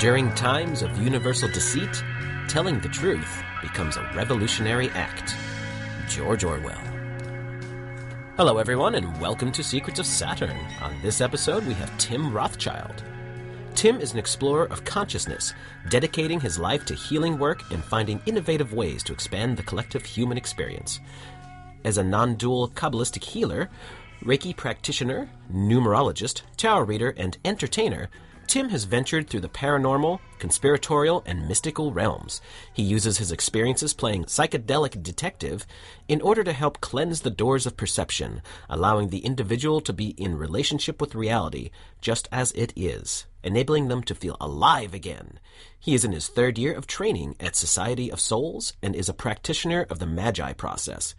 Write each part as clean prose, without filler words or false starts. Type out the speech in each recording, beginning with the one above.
During times of universal deceit, telling the truth becomes a revolutionary act. George Orwell. Hello everyone and welcome to Secrets of Saturn. On this episode we have Tim Rothschild. Tim is an explorer of consciousness, dedicating his life to healing work and finding innovative ways to expand the collective human experience. As a non-dual Kabbalistic healer, Reiki practitioner, numerologist, tarot reader, and entertainer, Tim has ventured through the paranormal, conspiratorial, and mystical realms. He uses his experiences playing psychedelic detective in order to help cleanse the doors of perception, allowing the individual to be in relationship with reality just as it is, enabling them to feel alive again. He is in his third year of training at Society of Souls and is a practitioner of the Magi process.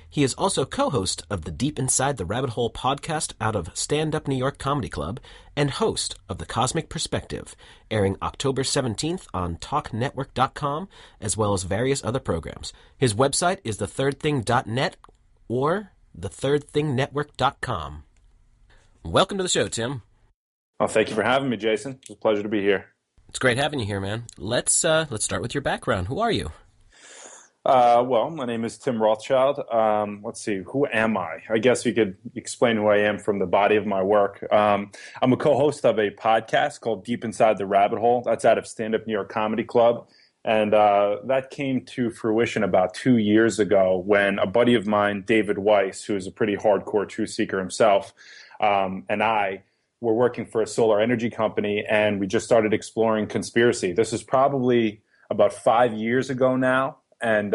He is also co-host of the Deep Inside the Rabbit Hole podcast out of Stand Up New York Comedy Club and host of The Cosmic Perspective, airing October 17th on TalkNetwork.com, as well as various other programs. His website is thethirdthing.net or thethirdthingnetwork.com. Welcome to the show, Tim. Well, thank you for having me, Jason. It's a pleasure to be here. It's great having you here, man. Let's start with your background. Who are you? Well, my name is Tim Rothschild. Let's see, who am I? I guess you could explain who I am from the body of my work. I'm a co-host of a podcast called Deep Inside the Rabbit Hole. That's out of Stand Up New York Comedy Club. And that came to fruition about 2 years ago when a buddy of mine, David Weiss, who is a pretty hardcore truth seeker himself, and I were working for a solar energy company, and we just started exploring conspiracy. This is probably about 5 years ago now. And,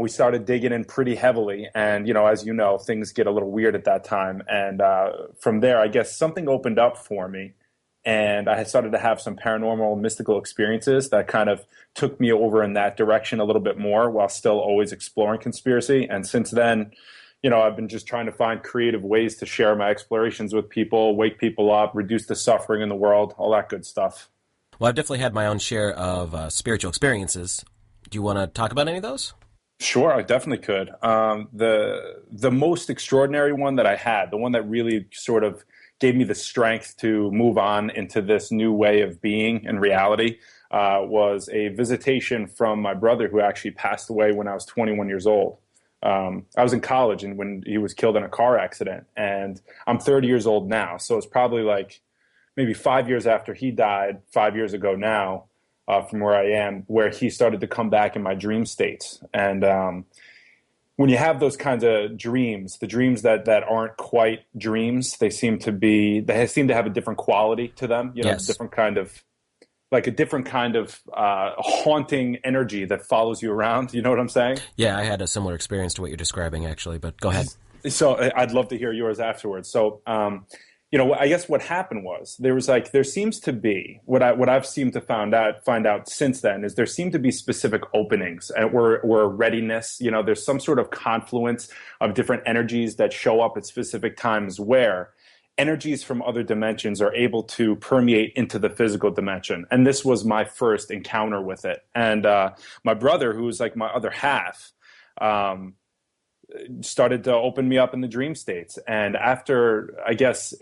we started digging in pretty heavily. And, as you know, things get a little weird at that time. And from there, I guess something opened up for me. And I had started to have some paranormal, mystical experiences that kind of took me over in that direction a little bit more while still always exploring conspiracy. And since then, I've been just trying to find creative ways to share my explorations with people, wake people up, reduce the suffering in the world, all that good stuff. Well, I've definitely had my own share of spiritual experiences. Do you want to talk about any of those? Sure, I definitely could. The most extraordinary one that I had, the one that really sort of gave me the strength to move on into this new way of being and reality, was a visitation from my brother who actually passed away when I was 21 years old. I was in college and when he was killed in a car accident, and I'm 30 years old now. So it's probably like maybe 5 years after he died, 5 years ago now, from where I am, where he started to come back in my dream states. And when you have those kinds of dreams, the dreams that aren't quite dreams, they seem to have a different quality to them, Yes. a different kind of haunting energy that follows you around. You know what I'm saying? Yeah, I had a similar experience to what you're describing, actually, but go ahead. So I'd love to hear yours afterwards. So, I guess what happened was there seems to be what I've seemed to find out since then is there seem to be specific openings or readiness. There's some sort of confluence of different energies that show up at specific times where energies from other dimensions are able to permeate into the physical dimension. And this was my first encounter with it. And my brother, who was like my other half, started to open me up in the dream states. And after, I guess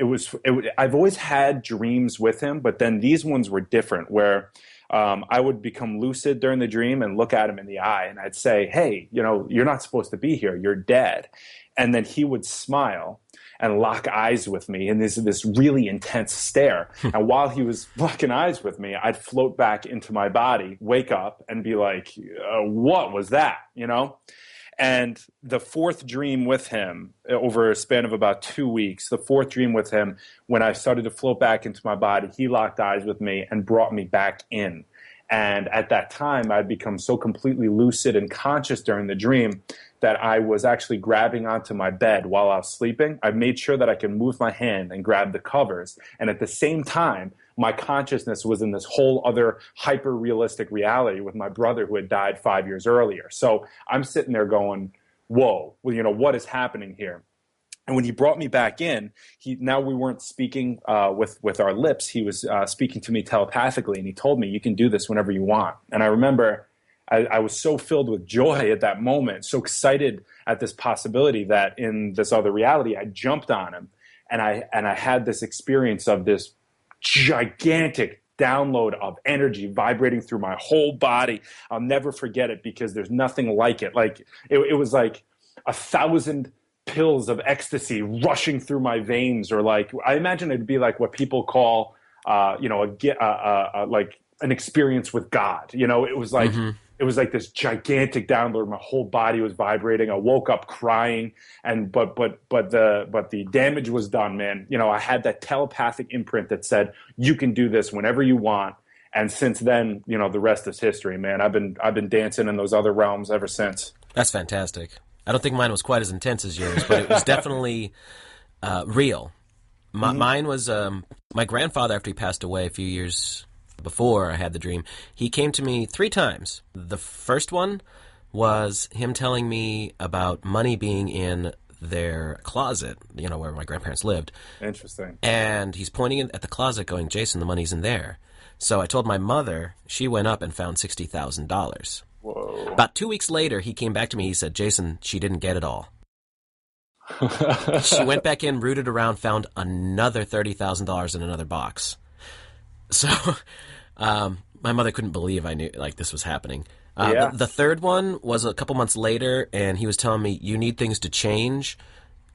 I've always had dreams with him, but then these ones were different where I would become lucid during the dream and look at him in the eye and I'd say, hey, you're not supposed to be here. You're dead. And then he would smile and lock eyes with me in this really intense stare. And while he was locking eyes with me, I'd float back into my body, wake up and be like, what was that? And the fourth dream with him, over a span of about 2 weeks, the fourth dream with him, when I started to float back into my body, he locked eyes with me and brought me back in. And at that time, I'd become so completely lucid and conscious during the dream that I was actually grabbing onto my bed while I was sleeping. I made sure that I could move my hand and grab the covers. And at the same time, my consciousness was in this whole other hyper-realistic reality with my brother who had died 5 years earlier. So I'm sitting there going, whoa, what is happening here? And when he brought me back in, now we weren't speaking with our lips. He was speaking to me telepathically, and he told me, you can do this whenever you want. And I remember I was so filled with joy at that moment, so excited at this possibility that in this other reality, I jumped on him, and I had this experience of this gigantic download of energy vibrating through my whole body. I'll never forget it because there's nothing like it. Like it was like 1,000 pills of ecstasy rushing through my veins, or like I imagine it'd be like what people call, like an experience with God. It was like it was like this gigantic download. My whole body was vibrating. I woke up crying, and but the damage was done, man. I had that telepathic imprint that said you can do this whenever you want. And since then, the rest is history, man. I've been dancing in those other realms ever since. That's fantastic. I don't think mine was quite as intense as yours, but it was definitely real. Mine was my grandfather, after he passed away a few years before I had the dream, he came to me 3 times. The first one was him telling me about money being in their closet, where my grandparents lived. Interesting. And he's pointing at the closet going, Jason, the money's in there. So I told my mother. She went up and found $60,000. Whoa. About 2 weeks later, he came back to me. He said, Jason, she didn't get it all. She went back in, rooted around, found another $30,000 in another box. So my mother couldn't believe I knew this was happening. The third one was a couple months later, and he was telling me, you need things to change.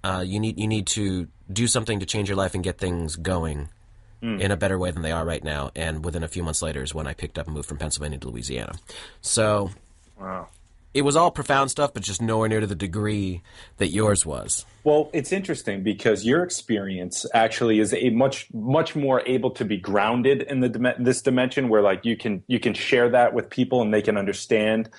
You need to do something to change your life and get things going in a better way than they are right now. And within a few months later is when I picked up and moved from Pennsylvania to Louisiana. So wow. It was all profound stuff, but just nowhere near to the degree that yours was. Well, it's interesting because your experience actually is a much more able to be grounded in this dimension, where like you can share that with people and they can understand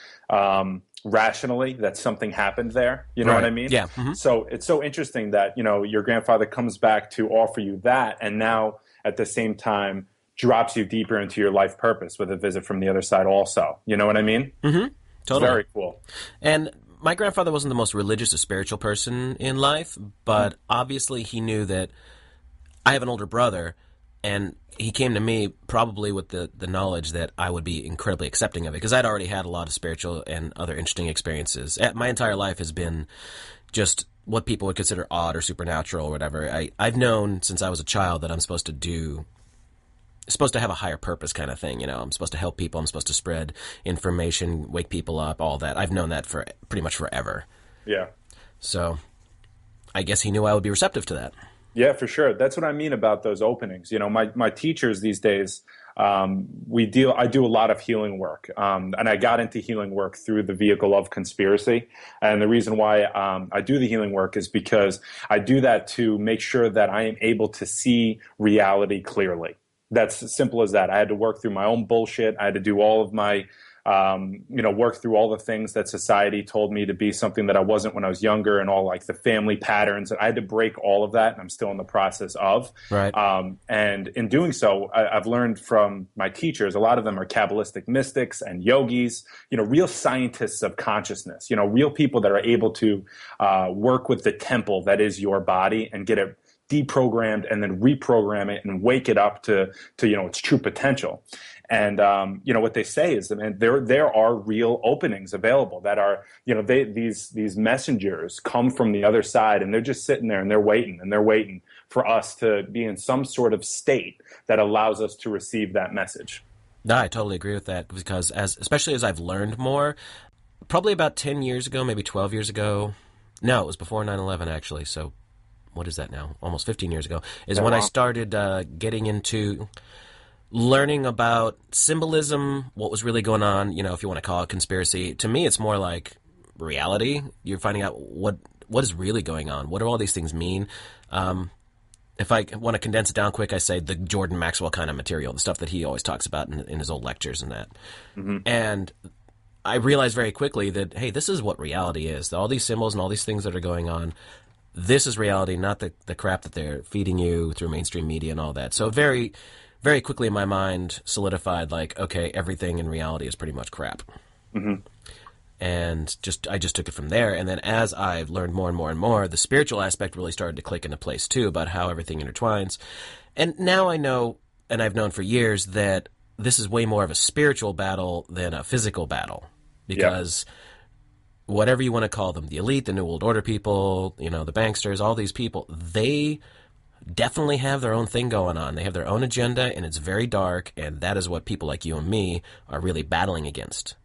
rationally that something happened there. You know right. what I mean? Yeah. Mm-hmm. So it's so interesting that your grandfather comes back to offer you that, and now at the same time drops you deeper into your life purpose with a visit from the other side also. You know what I mean? Mm-hmm. Totally. Very cool. And my grandfather wasn't the most religious or spiritual person in life, but obviously he knew that I have an older brother, and he came to me probably with the knowledge that I would be incredibly accepting of it, because I'd already had a lot of spiritual and other interesting experiences. My entire life has been just what people would consider odd or supernatural or whatever. I've known since I was a child that I'm supposed to have a higher purpose kind of thing. I'm supposed to help people. I'm supposed to spread information, wake people up, all that. I've known that for pretty much forever. Yeah. So I guess he knew I would be receptive to that. Yeah, for sure. That's what I mean about those openings. My teachers these days, I do a lot of healing work. And I got into healing work through the vehicle of conspiracy. And the reason why I do the healing work is because I do that to make sure that I am able to see reality clearly. That's as simple as that. I had to work through my own bullshit. I had to do all of my, work through all the things that society told me to be something that I wasn't when I was younger, and all like the family patterns. And I had to break all of that, and I'm still in the process of. Right. And in doing so, I've learned from my teachers. A lot of them are Kabbalistic mystics and yogis, real scientists of consciousness, real people that are able to work with the temple that is your body and get it deprogrammed and then reprogram it and wake it up to its true potential. And what they say is that there are real openings available that are these messengers come from the other side, and they're just sitting there and they're waiting for us to be in some sort of state that allows us to receive that message. No, I totally agree with that, because especially as I've learned more, probably about 10 years ago, maybe 12 years ago. No, it was before 9/11 actually. So what is that now? Almost 15 years ago is when I started getting into learning about symbolism, what was really going on, if you want to call it conspiracy. To me, it's more like reality. You're finding out what is really going on. What do all these things mean? If I want to condense it down quick, I say the Jordan Maxwell kind of material, the stuff that he always talks about in his old lectures and that. Mm-hmm. And I realized very quickly that, hey, this is what reality is. All these symbols and all these things that are going on, this is reality, not the crap that they're feeding you through mainstream media and all that. So very, very quickly my mind solidified, like, okay, everything in reality is pretty much crap. Mm-hmm. And I just took it from there. And then as I've learned more and more and more, the spiritual aspect really started to click into place too, about how everything intertwines. And now I know, and I've known for years, that this is way more of a spiritual battle than a physical battle. Because whatever you want to call them, the elite, the New World Order people, the banksters, all these people, they definitely have their own thing going on. They have their own agenda, and it's very dark, and that is what people like you and me are really battling against.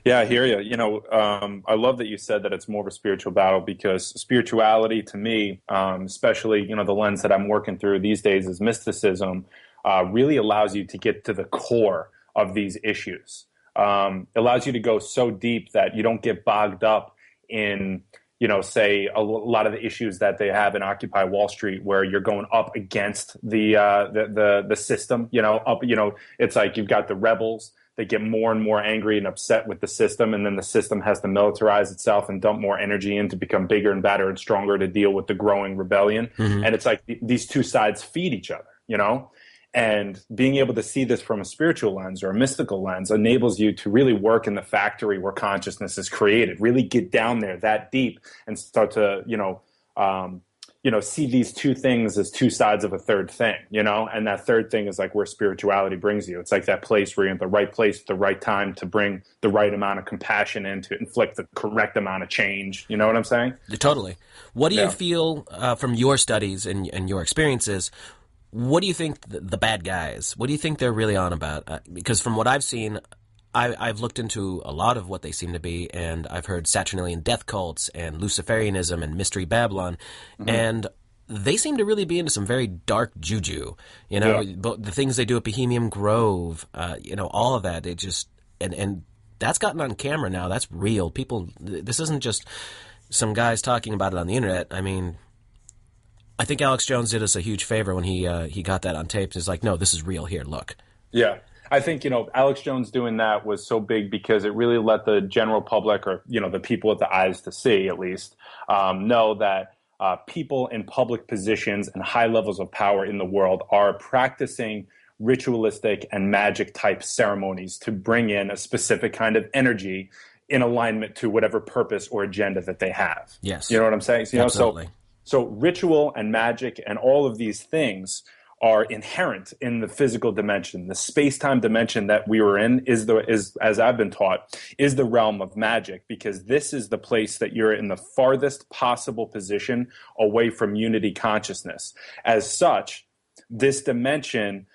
Yeah, I hear you. I love that you said that it's more of a spiritual battle, because spirituality to me, especially, the lens that I'm working through these days is mysticism, really allows you to get to the core of these issues. It allows you to go so deep that you don't get bogged up in, say lot of the issues that they have in Occupy Wall Street, where you're going up against the system. It's like you've got the rebels. They get more and more angry and upset with the system, and then the system has to militarize itself and dump more energy in to become bigger and badder and stronger to deal with the growing rebellion. Mm-hmm. And it's like these two sides feed each other, And being able to see this from a spiritual lens or a mystical lens enables you to really work in the factory where consciousness is created, really get down there that deep and start to, see these two things as two sides of a third thing, and that third thing is like where spirituality brings you. It's like that place where you're in the right place at the right time to bring the right amount of compassion in to inflict the correct amount of change. You know what I'm saying? Totally. What do you feel from your studies and your experiences? What do you think the bad guys, what do you think they're really on about? Because from what I've seen, I've looked into a lot of what they seem to be, and I've heard Saturnalian death cults and Luciferianism and Mystery Babylon, and they seem to really be into some very dark juju. But the things they do at Bohemian Grove, all of that. They just and that's gotten on camera now. That's real. People. This isn't just some guys talking about it on the internet. I mean, I think Alex Jones did us a huge favor when he got that on tape. He's like, no, this is real. Here, look. Yeah. I think, Alex Jones doing that was so big because it really let the general public, or, the people with the eyes to see at least, know that people in public positions and high levels of power in the world are practicing ritualistic and magic type ceremonies to bring in a specific kind of energy in alignment to whatever purpose or agenda that they have. Yes. You know what I'm saying? Absolutely. So ritual and magic and all of these things are inherent in the physical dimension. The space-time dimension that we were in is, as I've been taught, is the realm of magic, because this is the place that you're in the farthest possible position away from unity consciousness. As such, this dimension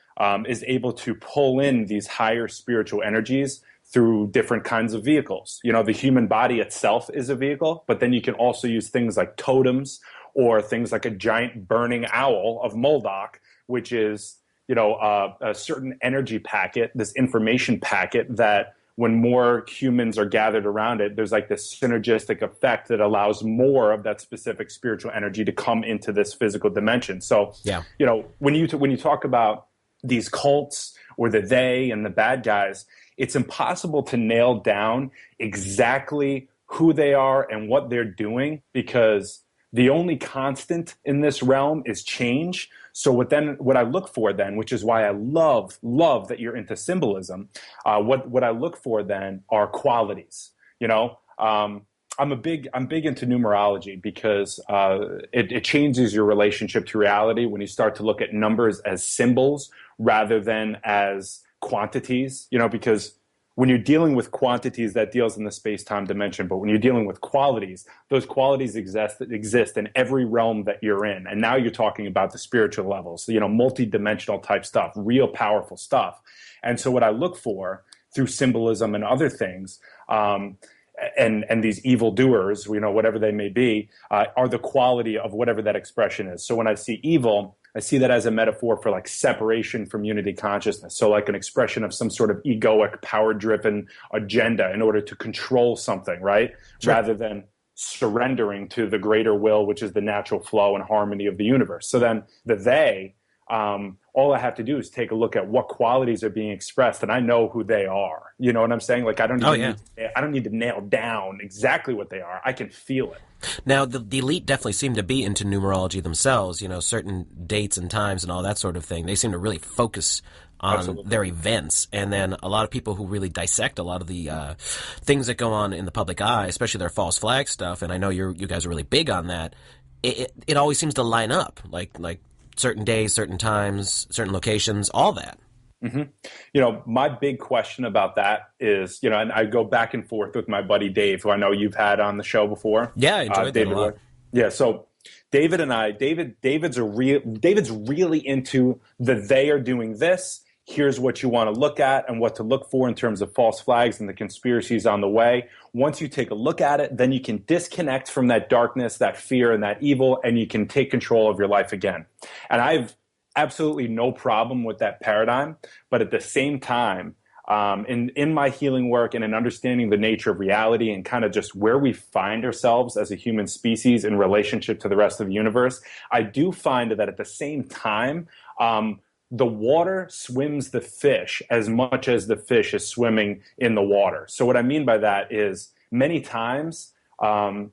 is able to pull in these higher spiritual energies through different kinds of vehicles. The human body itself is a vehicle, but then you can also use things like totems or things like a giant burning owl of Moldok, which is, a certain energy packet, this information packet that when more humans are gathered around it, there's like this synergistic effect that allows more of that specific spiritual energy to come into this physical dimension. So, when you talk about these cults or the they and the bad guys, it's impossible to nail down exactly who they are and what they're doing, because the only constant in this realm is change. So what I look for then, which is why I love that you're into symbolism, what I look for then are qualities. I'm big into numerology because it changes your relationship to reality when you start to look at numbers as symbols rather than as quantities, because when you're dealing with quantities, that deals in the space-time dimension. But when you're dealing with qualities, those qualities exist in every realm that you're in. And now you're talking about the spiritual levels, multi-dimensional type stuff, real powerful stuff. And so what I look for through symbolism and other things, and these evildoers, whatever they may be, are the quality of whatever that expression is. So when I see evil, I see that as a metaphor for like separation from unity consciousness. So like an expression of some sort of egoic, power-driven agenda in order to control something, right? Sure. Rather than surrendering to the greater will, which is the natural flow and harmony of the universe. So then the they, all I have to do is take a look at what qualities are being expressed, and I know who they are. You know what I'm saying? Like I don't need to nail down exactly what they are. I can feel it. Now, the elite definitely seem to be into numerology themselves, certain dates and times and all that sort of thing. They seem to really focus on their events. And then a lot of people who really dissect a lot of the things that go on in the public eye, especially their false flag stuff, and I know you guys are really big on that, it always seems to line up, like certain days, certain times, certain locations, all that. Mm-hmm. My big question about that is, and I go back and forth with my buddy Dave, who I know you've had on the show before. Yeah, I enjoyed that a lot. Yeah, so David's really into they are doing this. Here's what you want to look at and what to look for in terms of false flags and the conspiracies on the way. Once you take a look at it, then you can disconnect from that darkness, that fear, and that evil, and you can take control of your life again. And I've absolutely no problem with that paradigm. But at the same time, in my healing work and in understanding the nature of reality and kind of just where we find ourselves as a human species in relationship to the rest of the universe, I do find that at the same time, the water swims the fish as much as the fish is swimming in the water. So what I mean by that is many times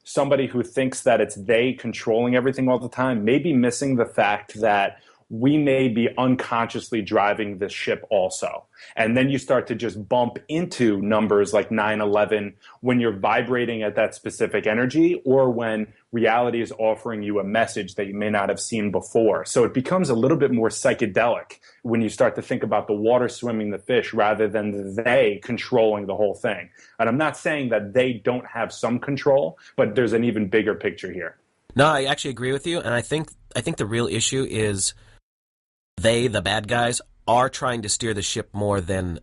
somebody who thinks that it's they controlling everything all the time may be missing the fact that we may be unconsciously driving this ship also. And then you start to just bump into numbers like 9/11 when you're vibrating at that specific energy or when reality is offering you a message that you may not have seen before. So it becomes a little bit more psychedelic when you start to think about the water swimming the fish rather than they controlling the whole thing. And I'm not saying that they don't have some control, but there's an even bigger picture here. No, I actually agree with you. And I think the real issue is the bad guys, are trying to steer the ship more than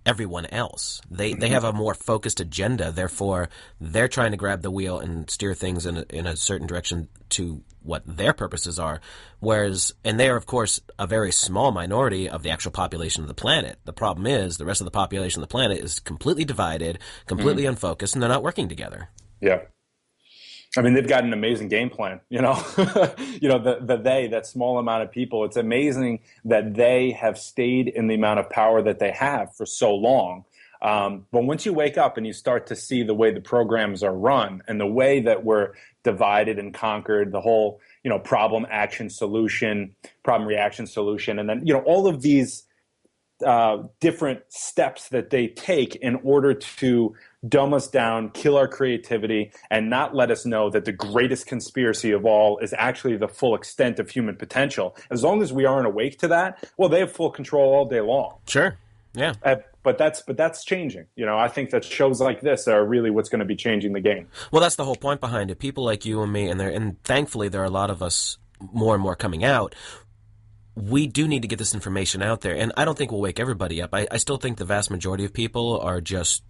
everyone else. They have a more focused agenda. Therefore, they're trying to grab the wheel and steer things in a certain direction to what their purposes are. And they are, of course, a very small minority of the actual population of the planet. The problem is the rest of the population of the planet is completely divided, completely unfocused, and they're not working together. Yeah. I mean, they've got an amazing game plan, that small amount of people. It's amazing that they have stayed in the amount of power that they have for so long. But once you wake up and you start to see the way the programs are run and the way that we're divided and conquered, the whole, problem reaction solution, and then, all of these different steps that they take in order to dumb us down, kill our creativity, and not let us know that the greatest conspiracy of all is actually the full extent of human potential. As long as we aren't awake to that, well, they have full control all day long. Sure. Yeah. But that's changing. I think that shows like this are really what's going to be changing the game. Well, that's the whole point behind it. People like you and me, and thankfully there are a lot of us more and more coming out. We do need to get this information out there, and I don't think we'll wake everybody up. I still think the vast majority of people are just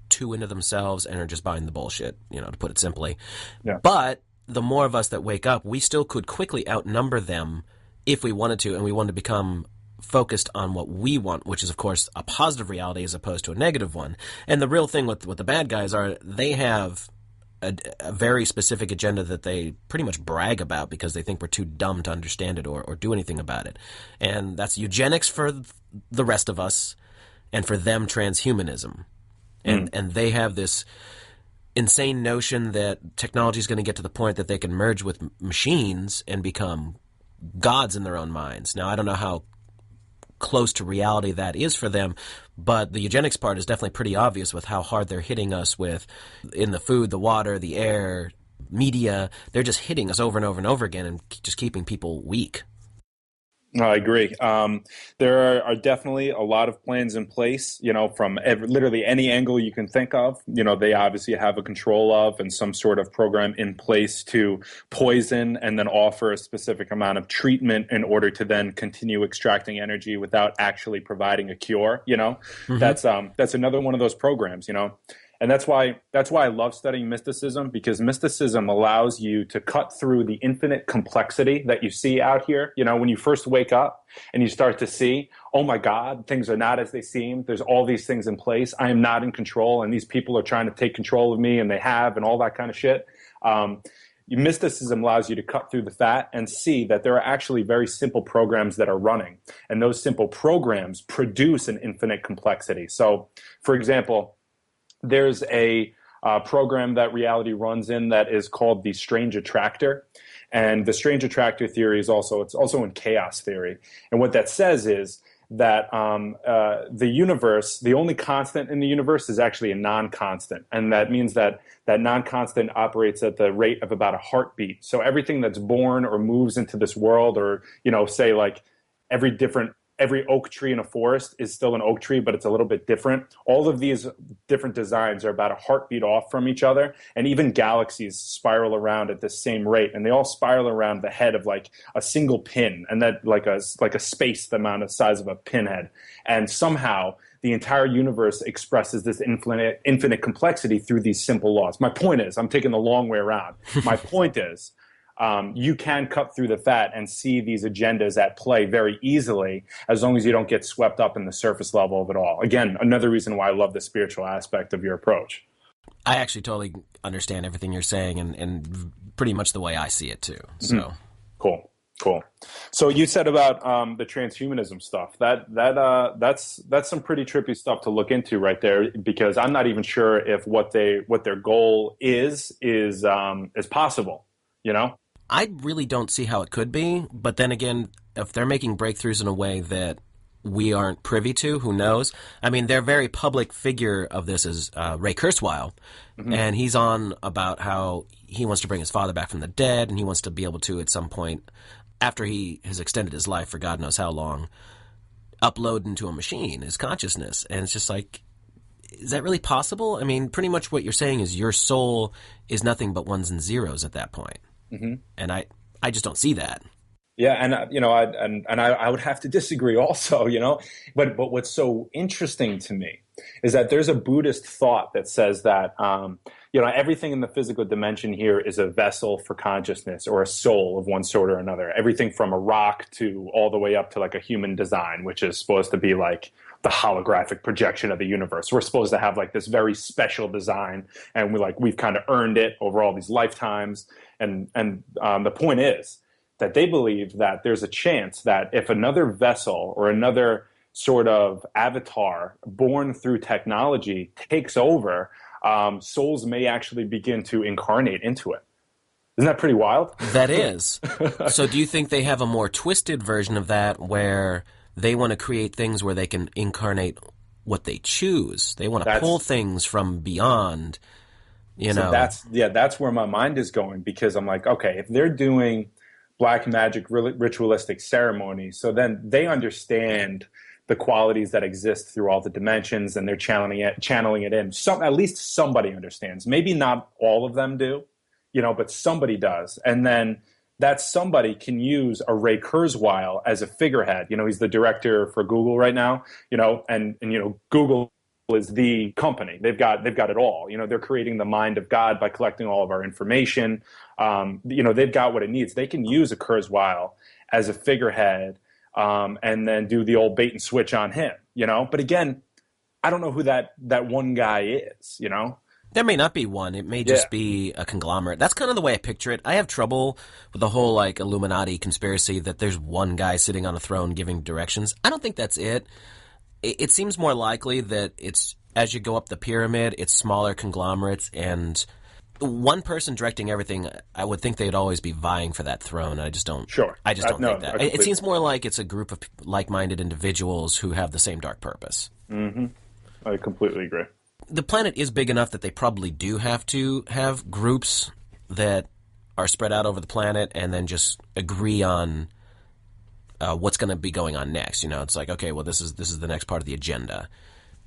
too into themselves and are just buying the bullshit, to put it simply. Yeah. But the more of us that wake up, we still could quickly outnumber them if we wanted to, and we wanted to become focused on what we want, which is, of course, a positive reality as opposed to a negative one. And the real thing with the bad guys are they have a very specific agenda that they pretty much brag about because they think we're too dumb to understand it or do anything about it. And that's eugenics for the rest of us, and for them, transhumanism. And they have this insane notion that technology is going to get to the point that they can merge with machines and become gods in their own minds. Now, I don't know how close to reality that is for them, but the eugenics part is definitely pretty obvious with how hard they're hitting us with in the food, the water, the air, media. They're just hitting us over and over and over again and just keeping people weak. I agree. There are definitely a lot of plans in place, from literally any angle you can think of. They obviously have a control of and some sort of program in place to poison and then offer a specific amount of treatment in order to then continue extracting energy without actually providing a cure. Mm-hmm. That's another one of those programs, And that's why I love studying mysticism, because mysticism allows you to cut through the infinite complexity that you see out here. When you first wake up and you start to see, oh my God, things are not as they seem. There's all these things in place. I am not in control, and these people are trying to take control of me, and they have, and all that kind of shit. Mysticism allows you to cut through the fat and see that there are actually very simple programs that are running. And those simple programs produce an infinite complexity. So, for example, there's a program that reality runs in that is called the strange attractor. And the strange attractor theory is also in chaos theory. And what that says is that the universe, the only constant in the universe is actually a non-constant. And that means that non-constant operates at the rate of about a heartbeat. So everything that's born or moves into this world, or, say like every different every oak tree in a forest is still an oak tree, but it's a little bit different. All of these different designs are about a heartbeat off from each other, and even galaxies spiral around at the same rate, and they all spiral around the head of like a single pin, and that like a space the amount of size of a pinhead, and somehow the entire universe expresses this infinite complexity through these simple laws. My point is, I'm taking the long way around. My point is, you can cut through the fat and see these agendas at play very easily, as long as you don't get swept up in the surface level of it all. Again, another reason why I love the spiritual aspect of your approach. I actually totally understand everything you're saying, and pretty much the way I see it too. So Cool. So you said about the transhumanism stuff. That's some pretty trippy stuff to look into right there, because I'm not even sure if what their goal is possible. You know? I really don't see how it could be, but then again, if they're making breakthroughs in a way that we aren't privy to, who knows? I mean, their very public figure of this is Ray Kurzweil, and he's on about how he wants to bring his father back from the dead, and he wants to be able to, at some point, after he has extended his life for God knows how long, upload into a machine his consciousness. And it's just like, is that really possible? I mean, pretty much what you're saying is your soul is nothing but ones and zeros at that point. And I just don't see that. Yeah, and I would have to disagree also, but what's so interesting to me is that there's a Buddhist thought that says that everything in the physical dimension here is a vessel for consciousness, or a soul of one sort or another. Everything from a rock to all the way up to like a human design, which is supposed to be like the holographic projection of the universe. We're supposed to have like this very special design, and we've kind of earned it over all these lifetimes. And the point is that they believe that there's a chance that if another vessel or another sort of avatar born through technology takes over, souls may actually begin to incarnate into it. Isn't that pretty wild? That is. So do you think they have a more twisted version of that, where they want to create things where they can incarnate what they choose? They want to pull things from beyond, know. That's where my mind is going, because I'm like, okay, if they're doing black magic ritualistic ceremonies, so then they understand the qualities that exist through all the dimensions, and they're channeling it in. At least somebody understands. Maybe not all of them do, but somebody does. And then that somebody can use a Ray Kurzweil as a figurehead. He's the director for Google right now, and Google is the company. They've got it all. They're creating the mind of God by collecting all of our information. They've got what it needs. They can use a Kurzweil as a figurehead, and then do the old bait and switch on him, But again, I don't know who that one guy is, There may not be one. It may just be a conglomerate. That's kind of the way I picture it. I have trouble with the whole like Illuminati conspiracy that there's one guy sitting on a throne giving directions. I don't think that's it. It seems more likely that it's, as you go up the pyramid, it's smaller conglomerates, and one person directing everything. I would think they'd always be vying for that throne. I just don't. Sure. I just don't think that. It seems more like it's a group of like-minded individuals who have the same dark purpose. I completely agree. The planet is big enough that they probably do have to have groups that are spread out over the planet, and then just agree on what's going to be going on next. It's like, okay, well, this is the next part of the agenda.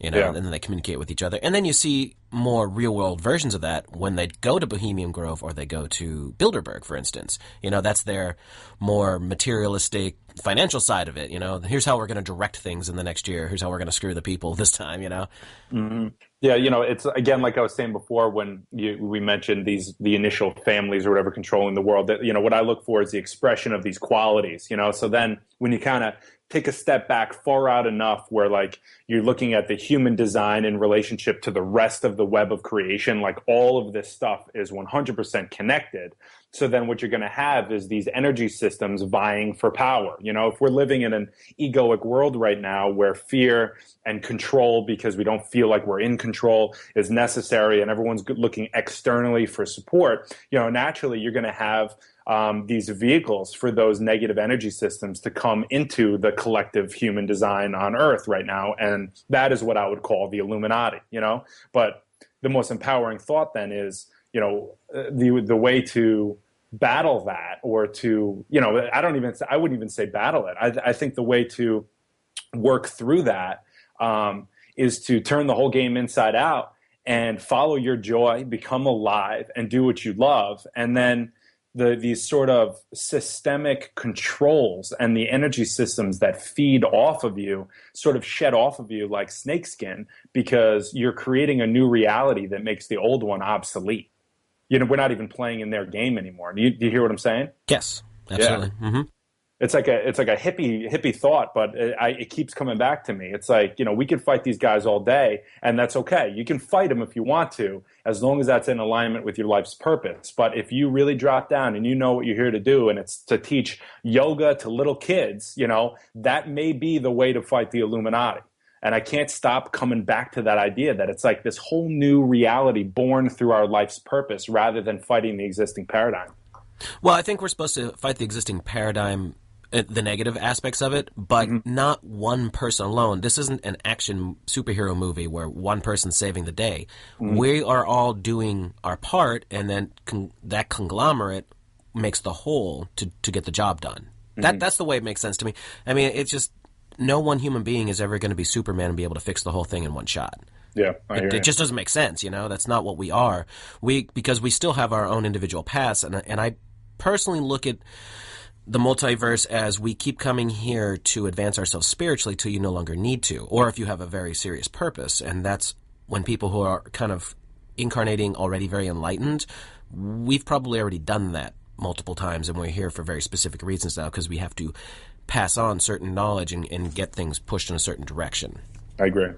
And then they communicate with each other. And then you see more real-world versions of that when they go to Bohemian Grove or they go to Bilderberg, for instance. That's their more materialistic financial side of it. Here's how we're going to direct things in the next year. Here's how we're going to screw the people this time, Yeah, it's, again, like I was saying before, when we mentioned the initial families or whatever controlling the world, that, what I look for is the expression of these qualities, So then when you kind of take a step back far out enough where like you're looking at the human design in relationship to the rest of the web of creation, like all of this stuff is 100% connected. So then what you're going to have is these energy systems vying for power. If we're living in an egoic world right now where fear and control, because we don't feel like we're in control, is necessary, and everyone's looking externally for support, naturally you're going to have these vehicles for those negative energy systems to come into the collective human design on Earth right now. And that is what I would call the Illuminati, But the most empowering thought then is, the way to battle that, or to, I wouldn't even say battle it. I think the way to work through that, is to turn the whole game inside out and follow your joy, become alive, and do what you love. And then these sort of systemic controls and the energy systems that feed off of you sort of shed off of you like snakeskin, because you're creating a new reality that makes the old one obsolete. We're not even playing in their game anymore. Do you hear what I'm saying? Yes, absolutely. Yeah. Mm-hmm. It's like a hippie thought, but it keeps coming back to me. It's like, we can fight these guys all day, and that's okay. You can fight them if you want to, as long as that's in alignment with your life's purpose. But if you really drop down and you know what you're here to do, and it's to teach yoga to little kids, that may be the way to fight the Illuminati. And I can't stop coming back to that idea that it's like this whole new reality born through our life's purpose rather than fighting the existing paradigm. Well, I think we're supposed to fight the existing paradigm, the negative aspects of it, but not one person alone. This isn't an action superhero movie where one person's saving the day. We are all doing our part, and then that conglomerate makes the whole to get the job done. That's the way it makes sense to me. I mean, it's just no one human being is ever going to be Superman and be able to fix the whole thing in one shot. Yeah, it just doesn't make sense, That's not what we are. Because we still have our own individual paths, and I personally look at the multiverse as we keep coming here to advance ourselves spiritually till you no longer need to, or if you have a very serious purpose. And that's when people who are kind of incarnating already very enlightened, we've probably already done that multiple times, and we're here for very specific reasons now because we have to pass on certain knowledge and get things pushed in a certain direction. I agree.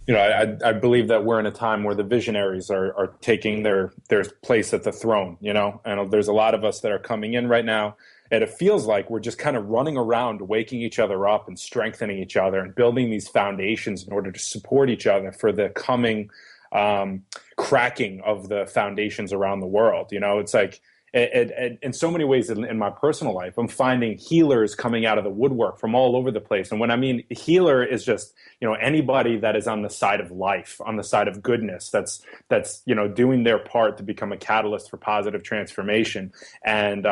I believe that we're in a time where the visionaries are taking their place at the throne, and there's a lot of us that are coming in right now. And it feels like we're just kind of running around, waking each other up and strengthening each other and building these foundations in order to support each other for the coming cracking of the foundations around the world. It's like, in so many ways in my personal life, I'm finding healers coming out of the woodwork from all over the place. And when I mean healer is just, anybody that is on the side of life, on the side of goodness, that's doing their part to become a catalyst for positive transformation. And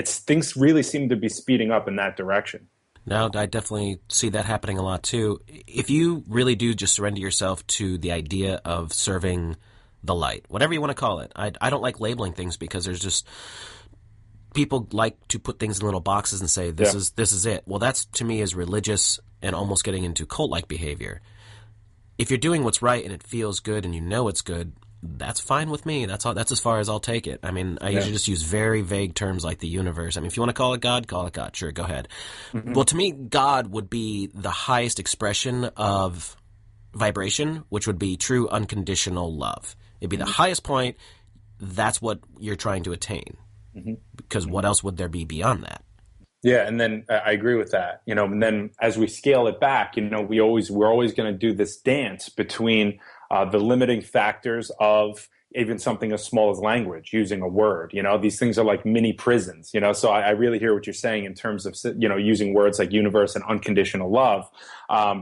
things really seem to be speeding up in that direction. No, I definitely see that happening a lot too. If you really do just surrender yourself to the idea of serving the light, whatever you want to call it. I don't like labeling things because there's just people like to put things in little boxes and say this is it. Well, that's to me is religious and almost getting into cult-like behavior. If you're doing what's right and it feels good and you know it's good, that's fine with me. That's all. That's as far as I'll take it. I mean, I usually just use very vague terms like the universe. I mean, if you want to call it God, call it God. Sure, go ahead. Well, to me, God would be the highest expression of vibration, which would be true unconditional love. It'd be the highest point. That's what you're trying to attain. Because what else would there be beyond that? Yeah, and then I agree with that. And then as we scale it back, we're always going to do this dance between the limiting factors of even something as small as language, using a word. These things are like mini prisons. So I really hear what you're saying in terms of using words like universe and unconditional love,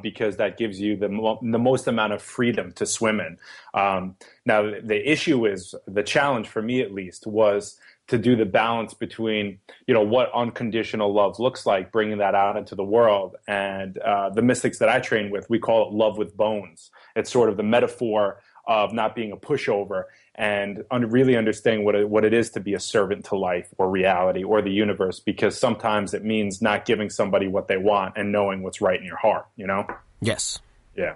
because that gives you the most amount of freedom to swim in. Now the issue is, the challenge for me at least was to do the balance between what unconditional love looks like, bringing that out into the world. And the mystics that I train with, we call it love with bones. It's sort of the metaphor of not being a pushover and really understanding what it is to be a servant to life or reality or the universe, because sometimes it means not giving somebody what they want and knowing what's right in your heart, Yes. Yeah.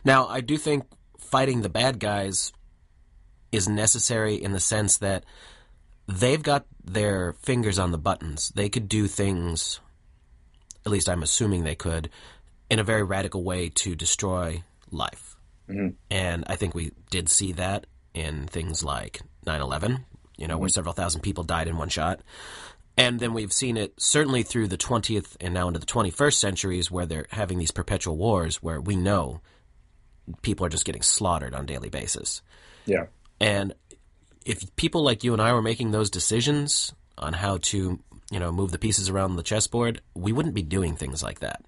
Now, I do think fighting the bad guys is necessary in the sense that they've got their fingers on the buttons. They could do things, at least I'm assuming they could, in a very radical way to destroy life. And I think we did see that in things like 9/11, where several thousand people died in one shot. And then we've seen it certainly through the 20th and now into the 21st centuries, where they're having these perpetual wars where we know people are just getting slaughtered on a daily basis. Yeah. And if people like you and I were making those decisions on how to, move the pieces around the chessboard, we wouldn't be doing things like that.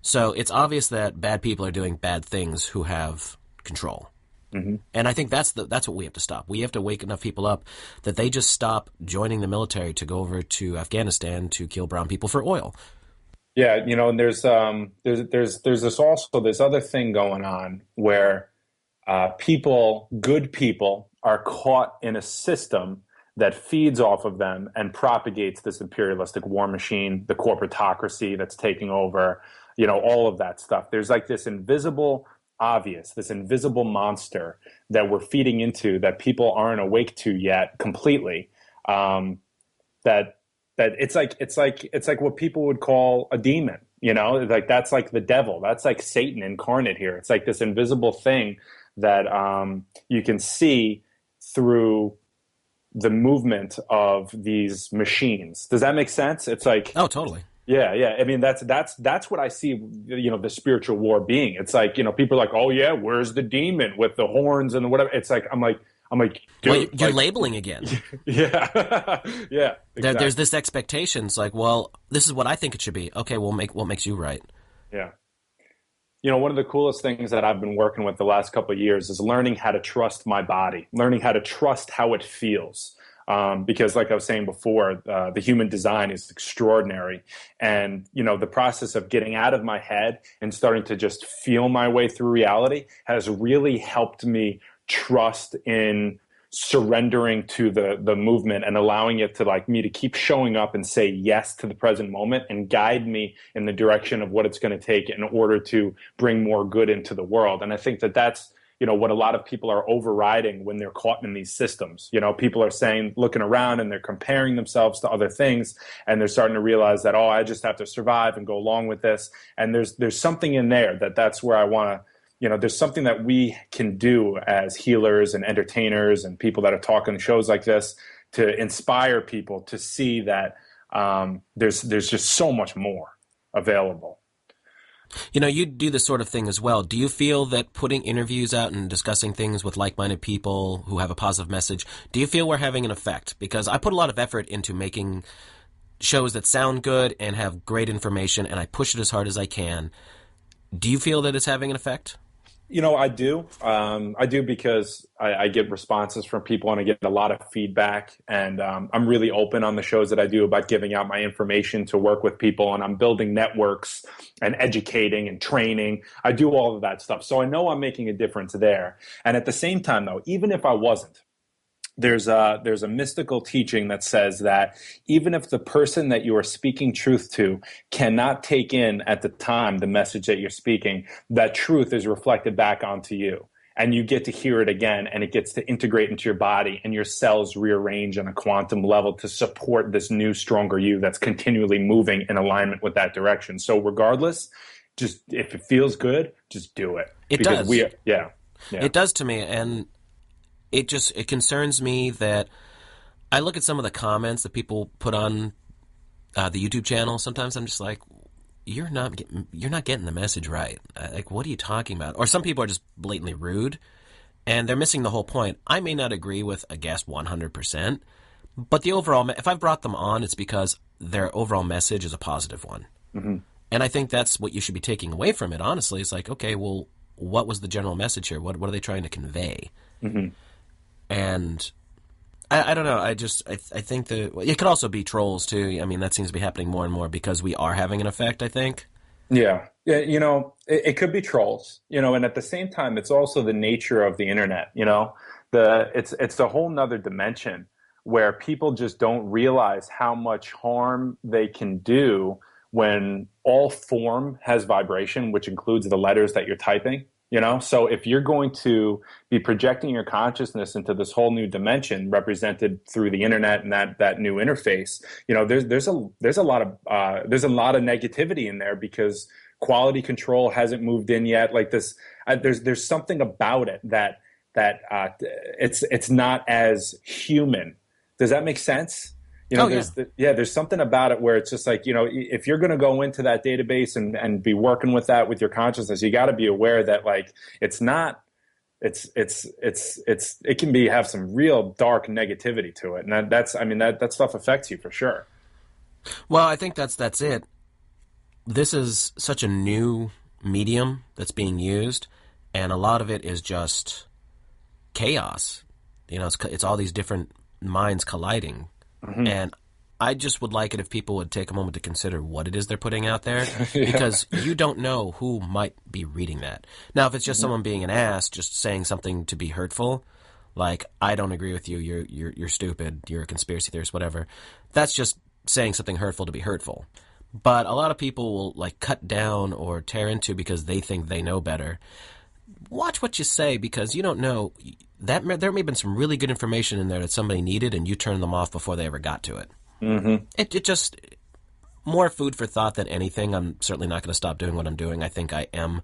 So it's obvious that bad people are doing bad things who have control. And I think that's what we have to stop. We have to wake enough people up that they just stop joining the military to go over to Afghanistan to kill brown people for oil. Yeah, and there's this other thing going on where good people are caught in a system that feeds off of them and propagates this imperialistic war machine, the corporatocracy that's taking over, all of that stuff. There's like this invisible monster that we're feeding into that people aren't awake to yet completely. That it's like what people would call a demon, like that's like the devil. That's like Satan incarnate here. It's like this invisible thing that you can see through the movement of these machines. Does that make sense? It's like, oh, totally. Yeah, yeah. I mean, that's what I see, the spiritual war being. It's like, people are like, oh yeah, where's the demon with the horns and whatever? It's like, I'm like, dude, well, you're labeling again. Yeah, yeah. Exactly. There's this expectation. It's like, well, this is what I think it should be. Okay, well, what makes you right? Yeah. One of the coolest things that I've been working with the last couple of years is learning how to trust my body, learning how to trust how it feels. Because like I was saying before, the human design is extraordinary. And, the process of getting out of my head and starting to just feel my way through reality has really helped me trust in surrendering to the movement and allowing it to me to keep showing up and say yes to the present moment and guide me in the direction of what it's going to take in order to bring more good into the world. And I think that's what a lot of people are overriding when they're caught in these systems. People are saying, looking around and they're comparing themselves to other things, and they're starting to realize that, I just have to survive and go along with this. And there's something in there that's where I want to, there's something that we can do as healers and entertainers and people that are talking shows like this to inspire people to see that there's just so much more available. You do this sort of thing as well. Do you feel that putting interviews out and discussing things with like-minded people who have a positive message, do you feel we're having an effect? Because I put a lot of effort into making shows that sound good and have great information, and I push it as hard as I can. Do you feel that it's having an effect? I do. I do because I get responses from people and I get a lot of feedback. And I'm really open on the shows that I do about giving out my information to work with people. And I'm building networks and educating and training. I do all of that stuff. So I know I'm making a difference there. And at the same time, though, even if I wasn't, there's a mystical teaching that says that even if the person that you are speaking truth to cannot take in at the time the message that you're speaking, that truth is reflected back onto you. And you get to hear it again, and it gets to integrate into your body, and your cells rearrange on a quantum level to support this new, stronger you that's continually moving in alignment with that direction. So regardless, just if it feels good, just do it. It does. Yeah. It does to me, and it concerns me that I look at some of the comments that people put on the YouTube channel. Sometimes I'm just like, you're not getting the message right. Like, what are you talking about? Or some people are just blatantly rude, and they're missing the whole point. I may not agree with a guest 100%, but the overall, if I've brought them on, it's because their overall message is a positive one. Mm-hmm. And I think that's what you should be taking away from it, honestly. It's like, okay, well, what was the general message here? What are they trying to convey? Mm-hmm. And I don't know. I think that it could also be trolls too. I mean, that seems to be happening more and more because we are having an effect, I think. Yeah. It could be trolls, and at the same time, it's also the nature of the internet, it's a whole nother dimension where people just don't realize how much harm they can do when all form has vibration, which includes the letters that you're typing. So if you're going to be projecting your consciousness into this whole new dimension represented through the internet and that new interface, there's a lot of negativity in there because quality control hasn't moved in yet. Like this, there's something about it that it's not as human. Does that make sense? There's something about it where it's just like, if you're going to go into that database and be working with that with your consciousness, you got to be aware that it can have some real dark negativity to it. And that stuff affects you for sure. Well, I think that's it. This is such a new medium that's being used, and a lot of it is just chaos. It's all these different minds colliding. Mm-hmm. And I just would like it if people would take a moment to consider what it is they're putting out there, because you don't know who might be reading that. Now, if it's just someone being an ass, just saying something to be hurtful, like, I don't agree with you, you're stupid, you're a conspiracy theorist, whatever, that's just saying something hurtful to be hurtful. But a lot of people will, like, cut down or tear into because they think they know better. Watch what you say, because you don't know. There may have been some really good information in there that somebody needed, and you turned them off before they ever got to it. Mm-hmm. It just, more food for thought than anything. I'm certainly not going to stop doing what I'm doing. I think I am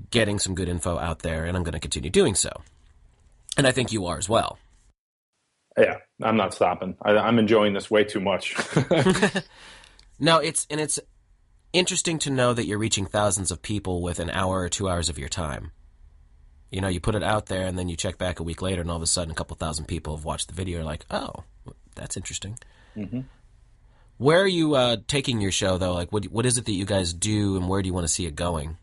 getting some good info out there, and I'm going to continue doing so. And I think you are as well. Yeah, I'm not stopping. I'm enjoying this way too much. No, it's interesting to know that you're reaching thousands of people with an hour or 2 hours of your time. You know, you put it out there, and then you check back a week later, and all of a sudden a couple thousand people have watched the video. You're like, oh, that's interesting. Mm-hmm. Where are you taking your show, though? Like, what is it that you guys do, and where do you want to see it going?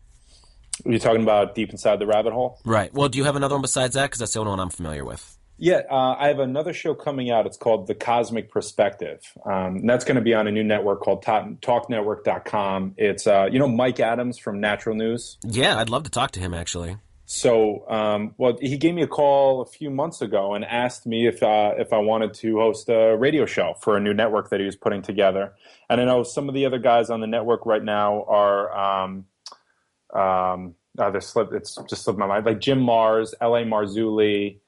Are you talking about Deep Inside the Rabbit Hole? Right. Well, do you have another one besides that? Because that's the only one I'm familiar with. Yeah, I have another show coming out. It's called The Cosmic Perspective. And that's going to be on a new network called TalkNetwork.com. It's, Mike Adams from Natural News? Yeah, I'd love to talk to him, actually. So, he gave me a call a few months ago and asked me if I wanted to host a radio show for a new network that he was putting together. And I know some of the other guys on the network right now are, it's just slipped my mind, like Jim Mars, L.A. Marzulli,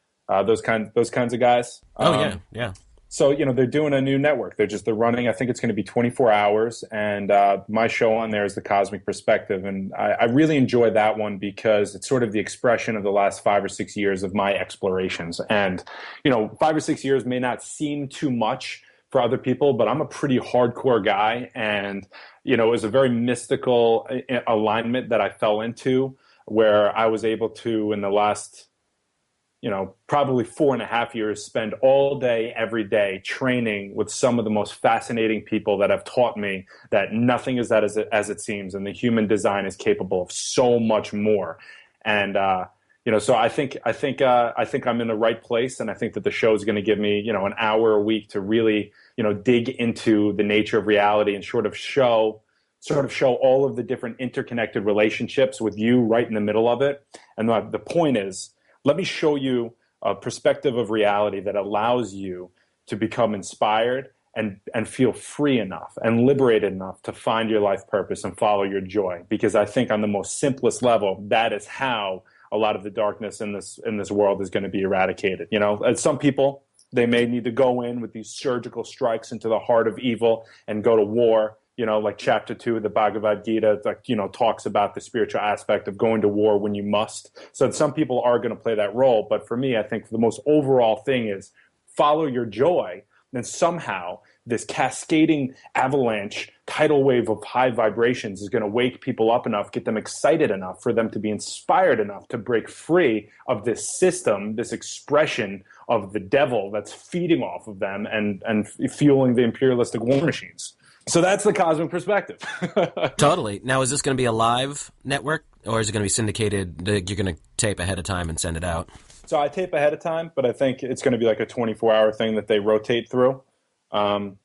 those kinds of guys. Yeah. So, they're doing a new network. They're running, I think it's going to be 24 hours. And my show on there is The Cosmic Perspective. And I really enjoy that one because it's sort of the expression of the last 5 or 6 years of my explorations. And, 5 or 6 years may not seem too much for other people, but I'm a pretty hardcore guy. And, it was a very mystical alignment that I fell into where I was able to, in the last probably 4.5 years, spend all day, every day training with some of the most fascinating people that have taught me that nothing is that as it seems, and the human design is capable of so much more. And so I think I'm in the right place, and I think that the show is going to give me an hour a week to really dig into the nature of reality and sort of show all of the different interconnected relationships with you right in the middle of it. And the point is, let me show you a perspective of reality that allows you to become inspired and feel free enough and liberated enough to find your life purpose and follow your joy. Because I think on the most simplest level, that is how a lot of the darkness in this world is going to be eradicated. Some people, they may need to go in with these surgical strikes into the heart of evil and go to war. Like chapter 2 of the Bhagavad Gita, talks about the spiritual aspect of going to war when you must. So some people are going to play that role. But for me, I think the most overall thing is follow your joy. And somehow this cascading avalanche tidal wave of high vibrations is going to wake people up enough, get them excited enough for them to be inspired enough to break free of this system, this expression of the devil that's feeding off of them and fueling the imperialistic war machines. So that's The Cosmic Perspective. Totally. Now, is this going to be a live network, or is it going to be syndicated? You're going to tape ahead of time and send it out? So I tape ahead of time, but I think it's going to be like a 24-hour thing that they rotate through. And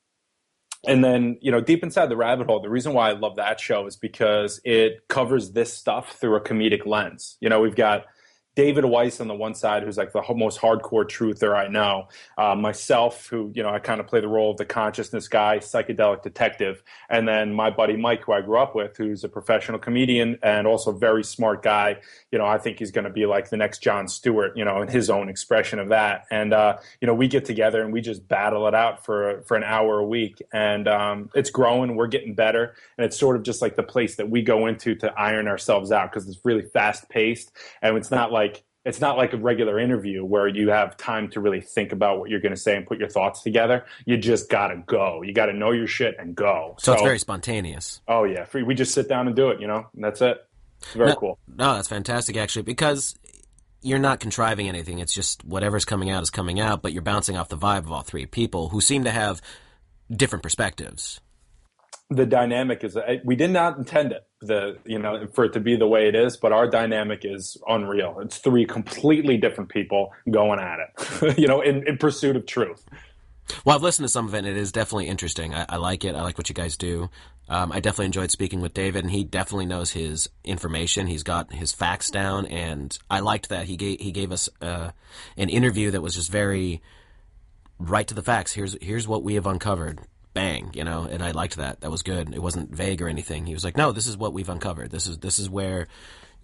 then, Deep Inside the Rabbit Hole, the reason why I love that show is because it covers this stuff through a comedic lens. We've got David Weiss on the one side, who's like the most hardcore truther I know. Myself, who, I kind of play the role of the consciousness guy, psychedelic detective. And then my buddy Mike, who I grew up with, who's a professional comedian and also a very smart guy. I think he's going to be like the next Jon Stewart, in his own expression of that. And, we get together and we just battle it out for an hour a week. And it's growing. We're getting better. And it's sort of just like the place that we go into to iron ourselves out because it's really fast paced. And it's not like a regular interview where you have time to really think about what you're going to say and put your thoughts together. You just got to go. You got to know your shit and go. So it's very spontaneous. Oh, yeah. We just sit down and do it, and that's it. It's very cool. No, that's fantastic, actually, because you're not contriving anything. It's just whatever's coming out is coming out, but you're bouncing off the vibe of all three people who seem to have different perspectives. The dynamic is, we did not intend it, for it to be the way it is, but our dynamic is unreal. It's three completely different people going at it, in pursuit of truth. Well, I've listened to some of it, and it is definitely interesting. I like it. I like what you guys do. I definitely enjoyed speaking with David, and he definitely knows his information. He's got his facts down, and I liked that he gave us an interview that was just very right to the facts. Here's what we have uncovered. Bang, and I liked that. That was good. It wasn't vague or anything. He was like, no, this is what we've uncovered. This is where,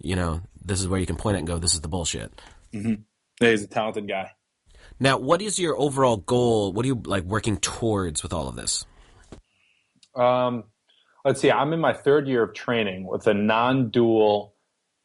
this is where you can point at and go, this is the bullshit. Mm-hmm. Yeah, he's a talented guy. Now, what is your overall goal? What are you working towards with all of this? Let's see. I'm in my third year of training with a non-dual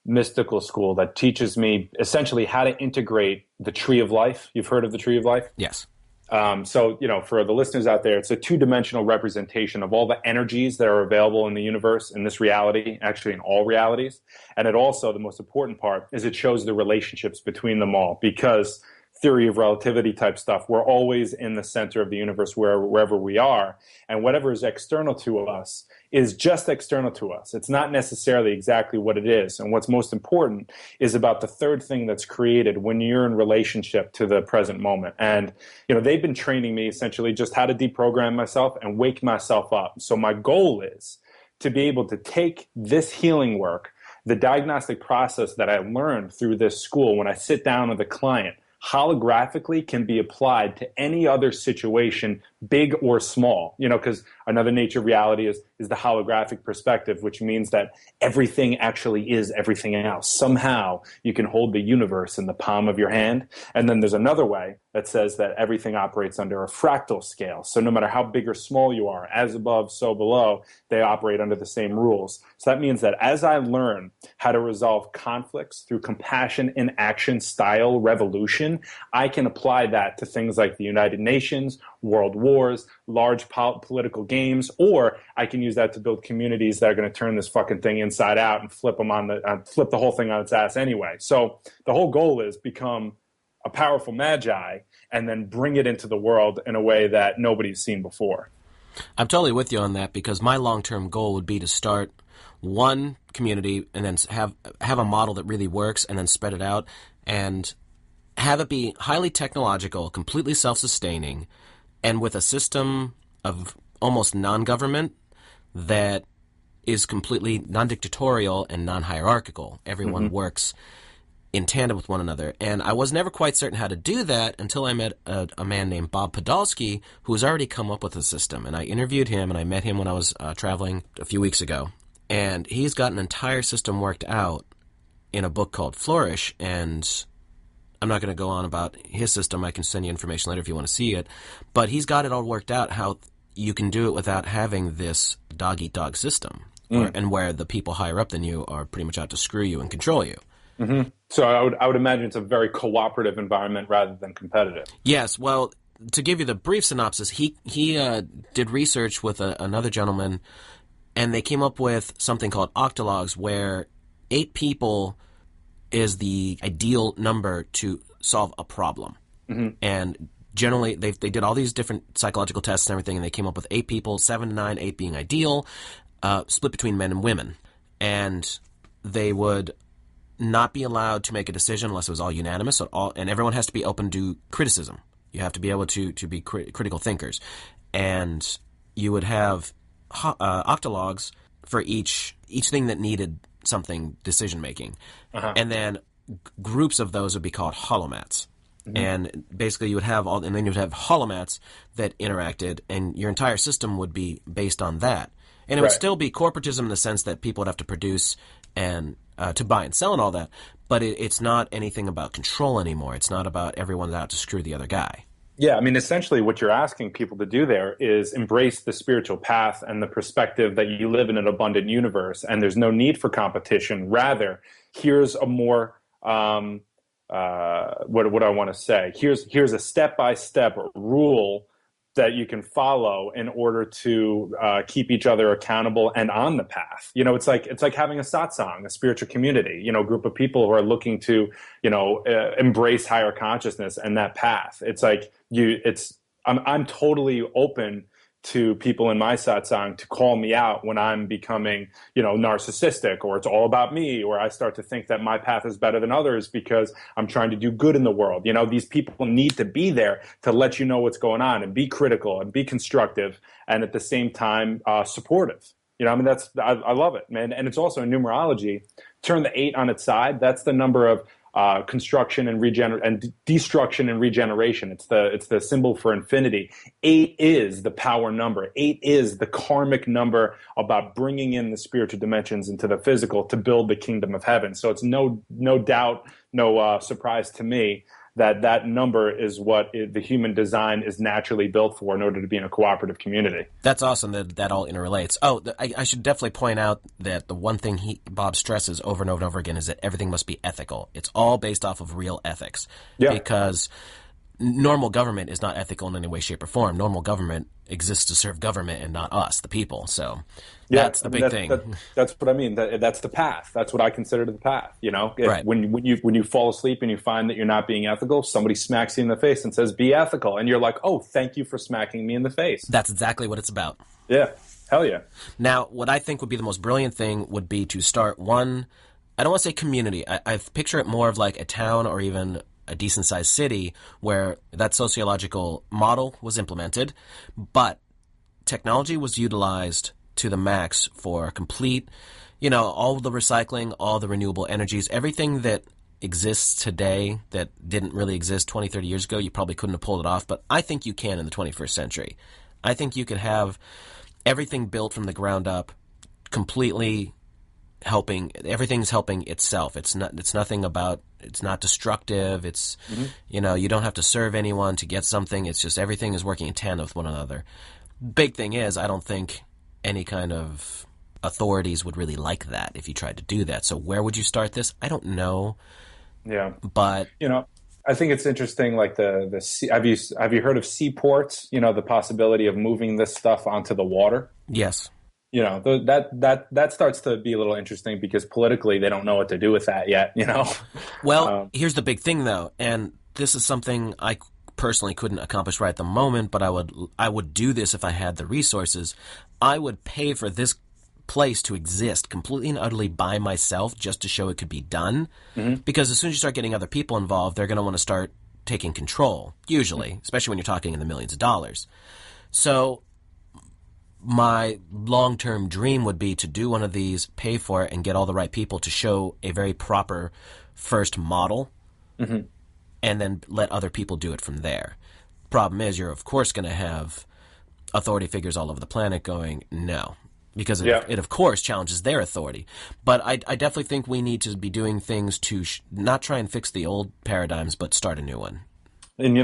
mystical school that teaches me essentially how to integrate the tree of life. You've heard of the tree of life? Yes. So, for the listeners out there, it's a two-dimensional representation of all the energies that are available in the universe, in this reality, actually in all realities. And it also, the most important part, is it shows the relationships between them all, because theory of relativity type stuff, we're always in the center of the universe wherever we are. And whatever is external to us is just external to us. It's not necessarily exactly what it is. And what's most important is about the third thing that's created when you're in relationship to the present moment. And, they've been training me essentially just how to deprogram myself and wake myself up. So my goal is to be able to take this healing work, the diagnostic process that I learned through this school when I sit down with a client, holographically can be applied to any other situation, big or small, because another nature of reality is the holographic perspective, which means that everything actually is everything else. Somehow you can hold the universe in the palm of your hand. And then there's another way that says that everything operates under a fractal scale. So no matter how big or small you are, as above, so below, they operate under the same rules. So that means that as I learn how to resolve conflicts through compassion in action style revolution, I can apply that to things like the United Nations, world wars, large political games, or I can use that to build communities that are going to turn this fucking thing inside out and flip the whole thing on its ass anyway. So the whole goal is become a powerful magi and then bring it into the world in a way that nobody's seen before. I'm totally with you on that, because my long-term goal would be to start one community and then have a model that really works and then spread it out and have it be highly technological, completely self-sustaining, and with a system of almost non-government that is completely non-dictatorial and non-hierarchical. Everyone works in tandem with one another. And I was never quite certain how to do that until I met a man named Bob Podolsky, who has already come up with a system. And I interviewed him, and I met him when I was traveling a few weeks ago. And he's got an entire system worked out in a book called Flourish. And I'm not going to go on about his system. I can send you information later if you want to see it. But he's got it all worked out how you can do it without having this dog-eat-dog system, and where the people higher up than you are pretty much out to screw you and control you. Mm-hmm. So I would imagine it's a very cooperative environment rather than competitive. Yes. Well, to give you the brief synopsis, he did research with another gentleman, and they came up with something called octalogs, where 8 people is the ideal number to solve a problem. Mm-hmm. And generally, they did all these different psychological tests and everything, and they came up with 8 people, 7 to 9, 8 being ideal, split between men and women. And they would not be allowed to make a decision unless it was all unanimous, and everyone has to be open to criticism. You have to be able to be critical thinkers. And you would have octalogs for each thing that needed something decision-making. Uh-huh. And then groups of those would be called holomats. Mm-hmm. And basically you would have and then you would have holomats that interacted, and your entire system would be based on that. And it would still be corporatism in the sense that people would have to produce and to buy and sell and all that, but it's not anything about control anymore. It's not about everyone out to screw the other guy. Yeah, I mean, essentially what you're asking people to do there is embrace the spiritual path and the perspective that you live in an abundant universe, and there's no need for competition. Rather, here's a more, what do I want to say? Here's a step-by-step rule that you can follow in order to keep each other accountable and on the path. It's like having a satsang, a spiritual community, a group of people who are looking to, embrace higher consciousness and that path. It's like I'm totally open to people in my satsang to call me out when I'm becoming, narcissistic, or it's all about me, or I start to think that my path is better than others because I'm trying to do good in the world. These people need to be there to let you know what's going on and be critical and be constructive and at the same time supportive. I love it, man. And it's also in numerology. Turn the 8 on its side. That's the number of construction and destruction and regeneration. It's the symbol for infinity. 8 is the power number. 8 is the karmic number about bringing in the spiritual dimensions into the physical to build the kingdom of heaven. So it's no doubt, no surprise to me that number is what the human design is naturally built for in order to be in a cooperative community. That's awesome that all interrelates. Oh, I should definitely point out that the one thing Bob stresses over and over and over again is that everything must be ethical. It's all based off of real ethics. Yeah. Because normal government is not ethical in any way, shape, or form. Normal government exists to serve government and not us, the people. So that's the big thing. That's what I mean. That's the path. That's what I consider the path. Right. When you fall asleep and you find that you're not being ethical, somebody smacks you in the face and says, "Be ethical," and you're like, "Oh, thank you for smacking me in the face." That's exactly what it's about. Yeah. Hell yeah. Now, what I think would be the most brilliant thing would be to start one. I don't want to say community. I picture it more of like a town or even a decent-sized city where that sociological model was implemented, but technology was utilized to the max for complete, all the recycling, all the renewable energies, everything that exists today that didn't really exist 20, 30 years ago. You probably couldn't have pulled it off, but I think you can in the 21st century. I think you can have everything built from the ground up, completely everything's helping itself. It's not destructive. It's, you don't have to serve anyone to get something. It's just everything is working in tandem with one another. Big thing is, I don't think any kind of authorities would really like that if you tried to do that. So where would you start this? I don't know. Yeah. But, I think it's interesting, like the sea, have you heard of seaports? The possibility of moving this stuff onto the water? Yes. That starts to be a little interesting because politically they don't know what to do with that yet, Well, here's the big thing though, and this is something I personally couldn't accomplish right at the moment, but I would do this if I had the resources. I would pay for this place to exist completely and utterly by myself just to show it could be done. Mm-hmm. Because as soon as you start getting other people involved, they're going to want to start taking control, usually, especially when you're talking in the millions of dollars. So my long-term dream would be to do one of these, pay for it, and get all the right people to show a very proper first model, mm-hmm. and then let other people do it from there. Problem is, you're of course going to have authority figures all over the planet going, no, because it of course challenges their authority. But I definitely think we need to be doing things to not try and fix the old paradigms, but start a new one. And,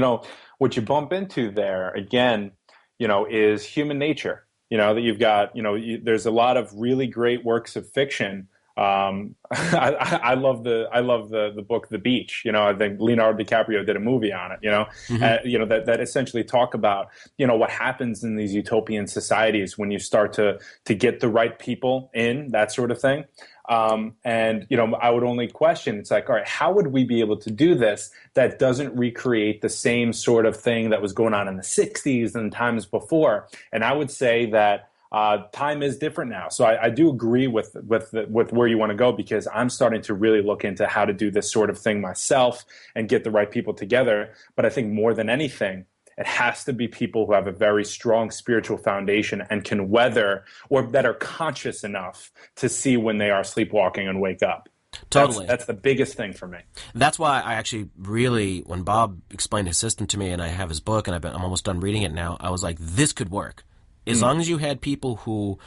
what you bump into there, again, is human nature. That you've got, there's a lot of really great works of fiction. I love the book The Beach. I think Leonardo DiCaprio did a movie on it. Mm-hmm. That essentially talk about what happens in these utopian societies when you start to get the right people in, that sort of thing. And I would only question, it's like, all right, how would we be able to do this that doesn't recreate the same sort of thing that was going on in the 60s and times before? And I would say that time is different now. So I do agree with where you want to go, because I'm starting to really look into how to do this sort of thing myself and get the right people together. But I think more than anything, it has to be people who have a very strong spiritual foundation and can weather, or that are conscious enough to see when they are sleepwalking and wake up. Totally. That's the biggest thing for me. That's why I actually really, when Bob explained his system to me, and I have his book, and I'm almost done reading it now, I was like, this could work. As long as you had people who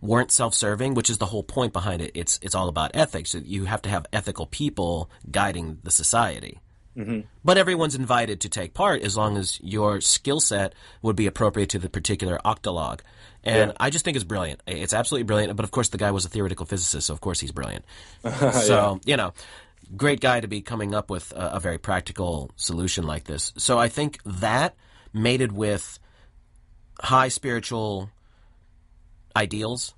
weren't self-serving, which is the whole point behind it. It's all about ethics. You have to have ethical people guiding the society. Mm-hmm. But everyone's invited to take part as long as your skill set would be appropriate to the particular octolog. And I just think it's brilliant. It's absolutely brilliant. But of course, the guy was a theoretical physicist, so of course he's brilliant. So, great guy to be coming up with a very practical solution like this. So I think that, mated with high spiritual ideals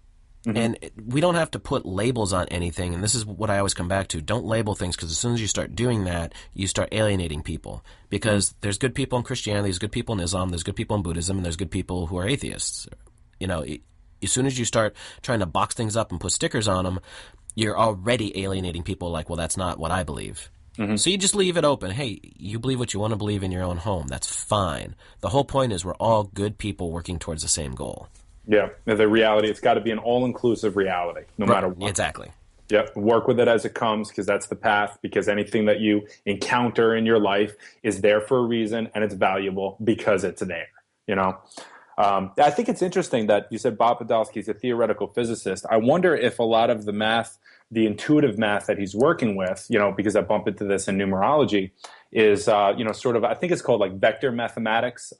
And we don't have to put labels on anything, and this is what I always come back to. Don't label things, because as soon as you start doing that, you start alienating people. Because there's good people in Christianity, there's good people in Islam, there's good people in Buddhism, and there's good people who are atheists. You know, as soon as you start trying to box things up and put stickers on them, you're already alienating people like, well, that's not what I believe. So you just leave it open. Hey, you believe what you want to believe in your own home. That's fine. The whole point is we're all good people working towards the same goal. Yeah, the reality, it's got to be an all-inclusive reality, no matter what. Exactly. Yep, work with it as it comes, because that's the path, because anything that you encounter in your life is there for a reason, and it's valuable because it's there, you know? I think it's interesting that you said Bob Podolsky is a theoretical physicist. I wonder if a lot of the math, the intuitive math that he's working with, you know, because I bump into this in numerology, is, you know, sort of, I think it's called like vector mathematics.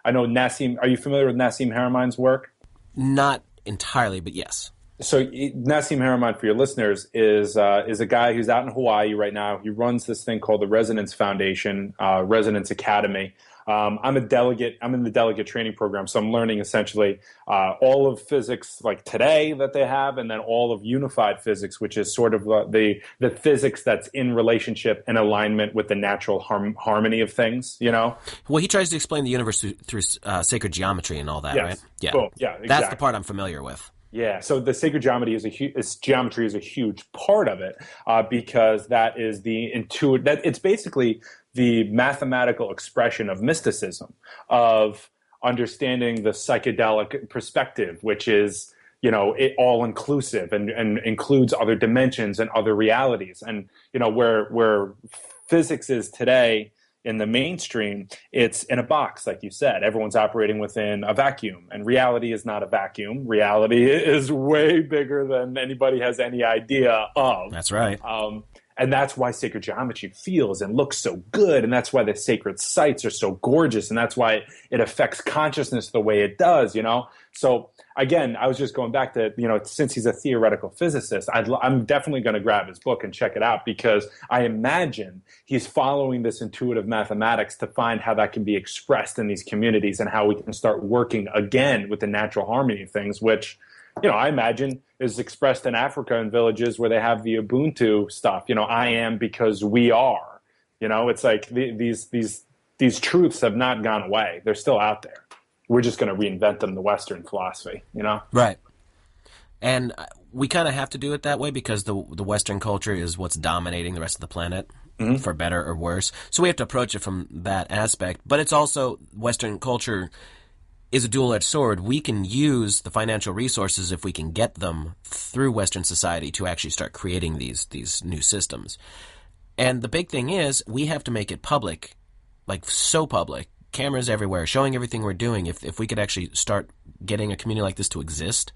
I know Nassim, are you familiar with Nassim Haramein's work? Not entirely, but yes. So Nassim Haramein, for your listeners, is a guy who's out in Hawaii right now. He runs this thing called the Resonance Foundation, Resonance Academy. I'm a delegate. I'm in the delegate training program, so I'm learning essentially all of physics like today that they have, and then all of unified physics, which is sort of the physics that's in relationship and alignment with the natural harmony of things. You know. Well, he tries to explain the universe through sacred geometry and all that, yes. right? Yeah. Cool. Yeah. Exactly. That's the part I'm familiar with. Yeah, so the sacred geometry is a huge part of it because that is the intuitive. That it's basically the mathematical expression of mysticism, of understanding the psychedelic perspective, which is, you know, it all inclusive and includes other dimensions and other realities. And you know, where physics is today in the mainstream, it's in a box, like you said. Everyone's operating within a vacuum, and reality is not a vacuum. Reality is way bigger than anybody has any idea of. That's right. And that's why sacred geometry feels and looks so good, and that's why the sacred sites are so gorgeous, and that's why it affects consciousness the way it does, you know? So, again, I was just going back to, you know, since he's a theoretical physicist, I'm definitely going to grab his book and check it out, because I imagine he's following this intuitive mathematics to find how that can be expressed in these communities and how we can start working again with the natural harmony of things, which, you know, I imagine is expressed in Africa in villages where they have the Ubuntu stuff. You know, I am because we are. You know, it's like these truths have not gone away. They're still out there. We're just going to reinvent them, the Western philosophy, you know? Right. And we kind of have to do it that way because the Western culture is what's dominating the rest of the planet, for better or worse. So we have to approach it from that aspect. But it's also Western culture is a dual-edged sword. We can use the financial resources, if we can get them through Western society, to actually start creating these new systems. And the big thing is, we have to make it public, like so public, cameras everywhere, showing everything we're doing. If we could actually start getting a community like this to exist,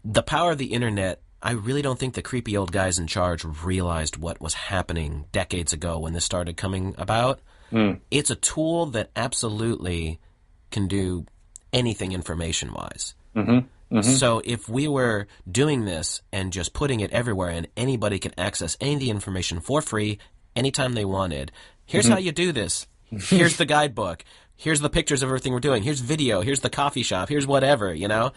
the power of the internet, I really don't think the creepy old guys in charge realized what was happening decades ago when this started coming about. It's a tool that absolutely can do anything information-wise. So if we were doing this and just putting it everywhere and anybody could access any of the information for free anytime they wanted, here's how you do this. Here's the guidebook. Here's the pictures of everything we're doing. Here's video. Here's the coffee shop. Here's whatever, you know?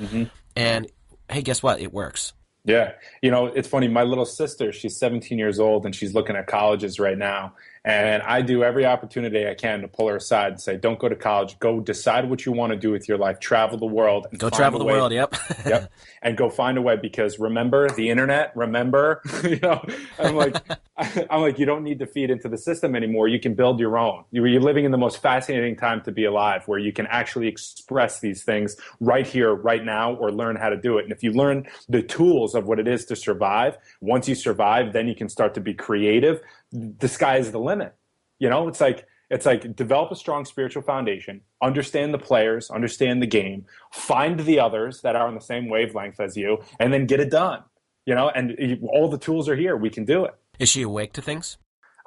And hey, guess what? It works. Yeah. You know, it's funny. My little sister, she's 17 years old, and she's looking at colleges right now. And I do every opportunity I can to pull her aside and say, don't go to college. Go decide what you want to do with your life. Travel the world. And go travel the world, yep. Yep. And go find a way, because remember the internet, remember, you know, I'm like, you don't need to feed into the system anymore. You can build your own. You're living in the most fascinating time to be alive, where you can actually express these things right here, right now, or learn how to do it. And if you learn the tools of what it is to survive, once you survive, then you can start to be creative. The sky is the limit. You know, it's like develop a strong spiritual foundation, understand the players, understand the game, find the others that are on the same wavelength as you, and then get it done. You know, and all the tools are here. We can do it. Is she awake to things?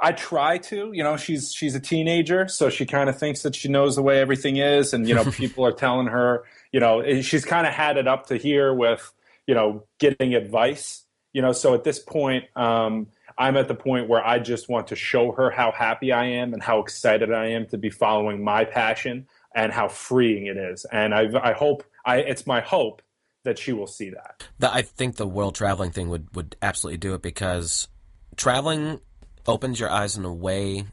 I try to. You know, she's a teenager, so she kind of thinks that she knows the way everything is, and you know, people are telling her. You know, she's kind of had it up to here with, you know, getting advice. You know, so at this point, I'm at the point where I just want to show her how happy I am and how excited I am to be following my passion and how freeing it is. And I hope it's my hope that she will see that. I think the world traveling thing would absolutely do it, because traveling opens your eyes in a way,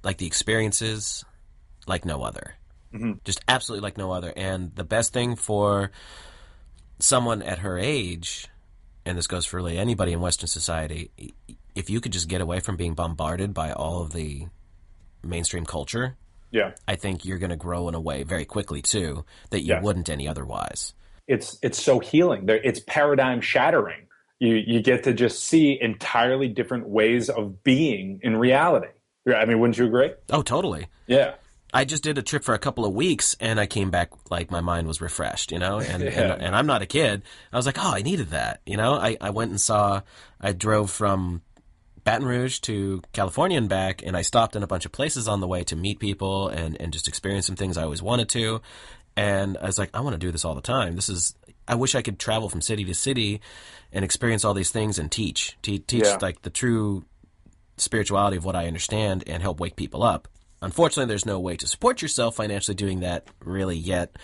like the experiences, like no other. Just absolutely like no other. And the best thing for someone at her age, and this goes for really anybody in Western society, if you could just get away from being bombarded by all of the mainstream culture, I think you're going to grow in a way very quickly too that you wouldn't any otherwise. It's so healing. It's paradigm shattering. You get to just see entirely different ways of being in reality. I mean, wouldn't you agree? Oh, totally. Yeah. I just did a trip for a couple of weeks, and I came back like my mind was refreshed, and I'm not a kid. I was like, oh, I needed that. I went and I drove from Baton Rouge to California and back, and I stopped in a bunch of places on the way to meet people and just experience some things I always wanted to. And I was like, I want to do this all the time. I wish I could travel from city to city and experience all these things and teach like the true spirituality of what I understand and help wake people up. Unfortunately, there's no way to support yourself financially doing that really yet.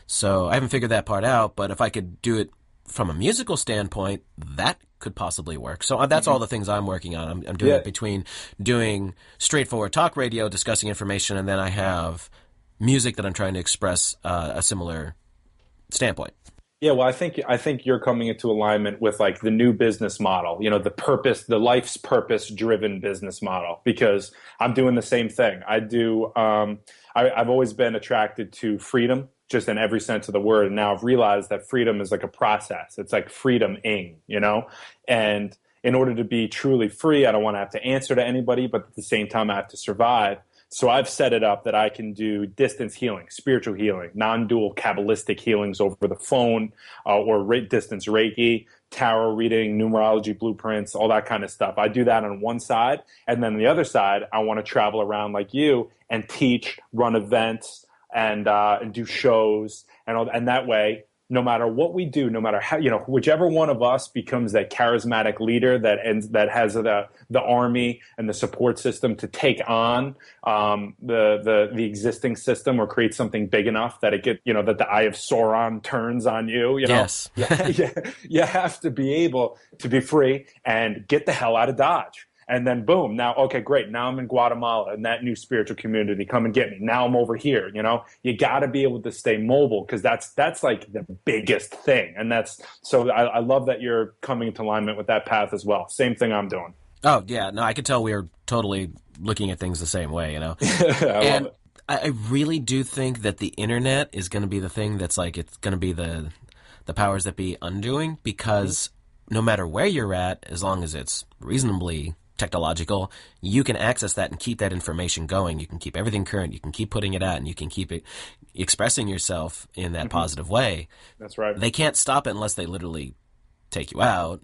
So I haven't figured that part out, but if I could do it from a musical standpoint, that could possibly work. So that's all the things I'm working on. I'm doing it between doing straightforward talk radio, discussing information, and then I have music that I'm trying to express a similar standpoint. Yeah, well, I think you're coming into alignment with like the new business model, the life's purpose driven business model, because I'm doing the same thing. I've always been attracted to freedom, just in every sense of the word. And now I've realized that freedom is like a process. It's like freedom-ing, and in order to be truly free, I don't want to have to answer to anybody, but at the same time, I have to survive. So I've set it up that I can do distance healing, spiritual healing, non-dual Kabbalistic healings over the phone, or distance Reiki, tarot reading, numerology blueprints, all that kind of stuff. I do that on one side. And then the other side, I want to travel around like you and teach, run events, and do shows. And that way, no matter what we do, no matter how, whichever one of us becomes that charismatic leader that has the army and the support system to take on the existing system, or create something big enough that that the eye of Sauron turns on you. Yes. You have to be able to be free and get the hell out of Dodge. And then boom, now, okay, great. Now I'm in Guatemala in that new spiritual community. Come and get me. Now I'm over here. You got to be able to stay mobile, because that's like the biggest thing. And so I love that you're coming into alignment with that path as well. Same thing I'm doing. Oh, yeah. No, I could tell we are totally looking at things the same way, I love it. I really do think that the internet is going to be the thing that's like, it's going to be the powers that be undoing, because no matter where you're at, as long as it's reasonably technological, you can access that and keep that information going. You can keep everything current. You can keep putting it out, and you can keep it expressing yourself in that positive way. That's right. They can't stop it unless they literally take you out.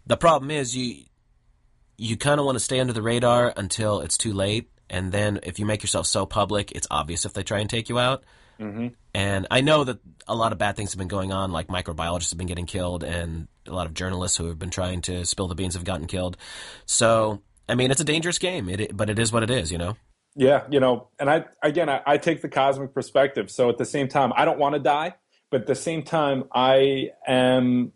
The problem is you kind of want to stay under the radar until it's too late, and then if you make yourself so public, it's obvious if they try and take you out. And I know that a lot of bad things have been going on, like microbiologists have been getting killed, and a lot of journalists who have been trying to spill the beans have gotten killed. So, I mean, it's a dangerous game, but it is what it is, Yeah, and I take the cosmic perspective. So at the same time, I don't want to die, but at the same time, I am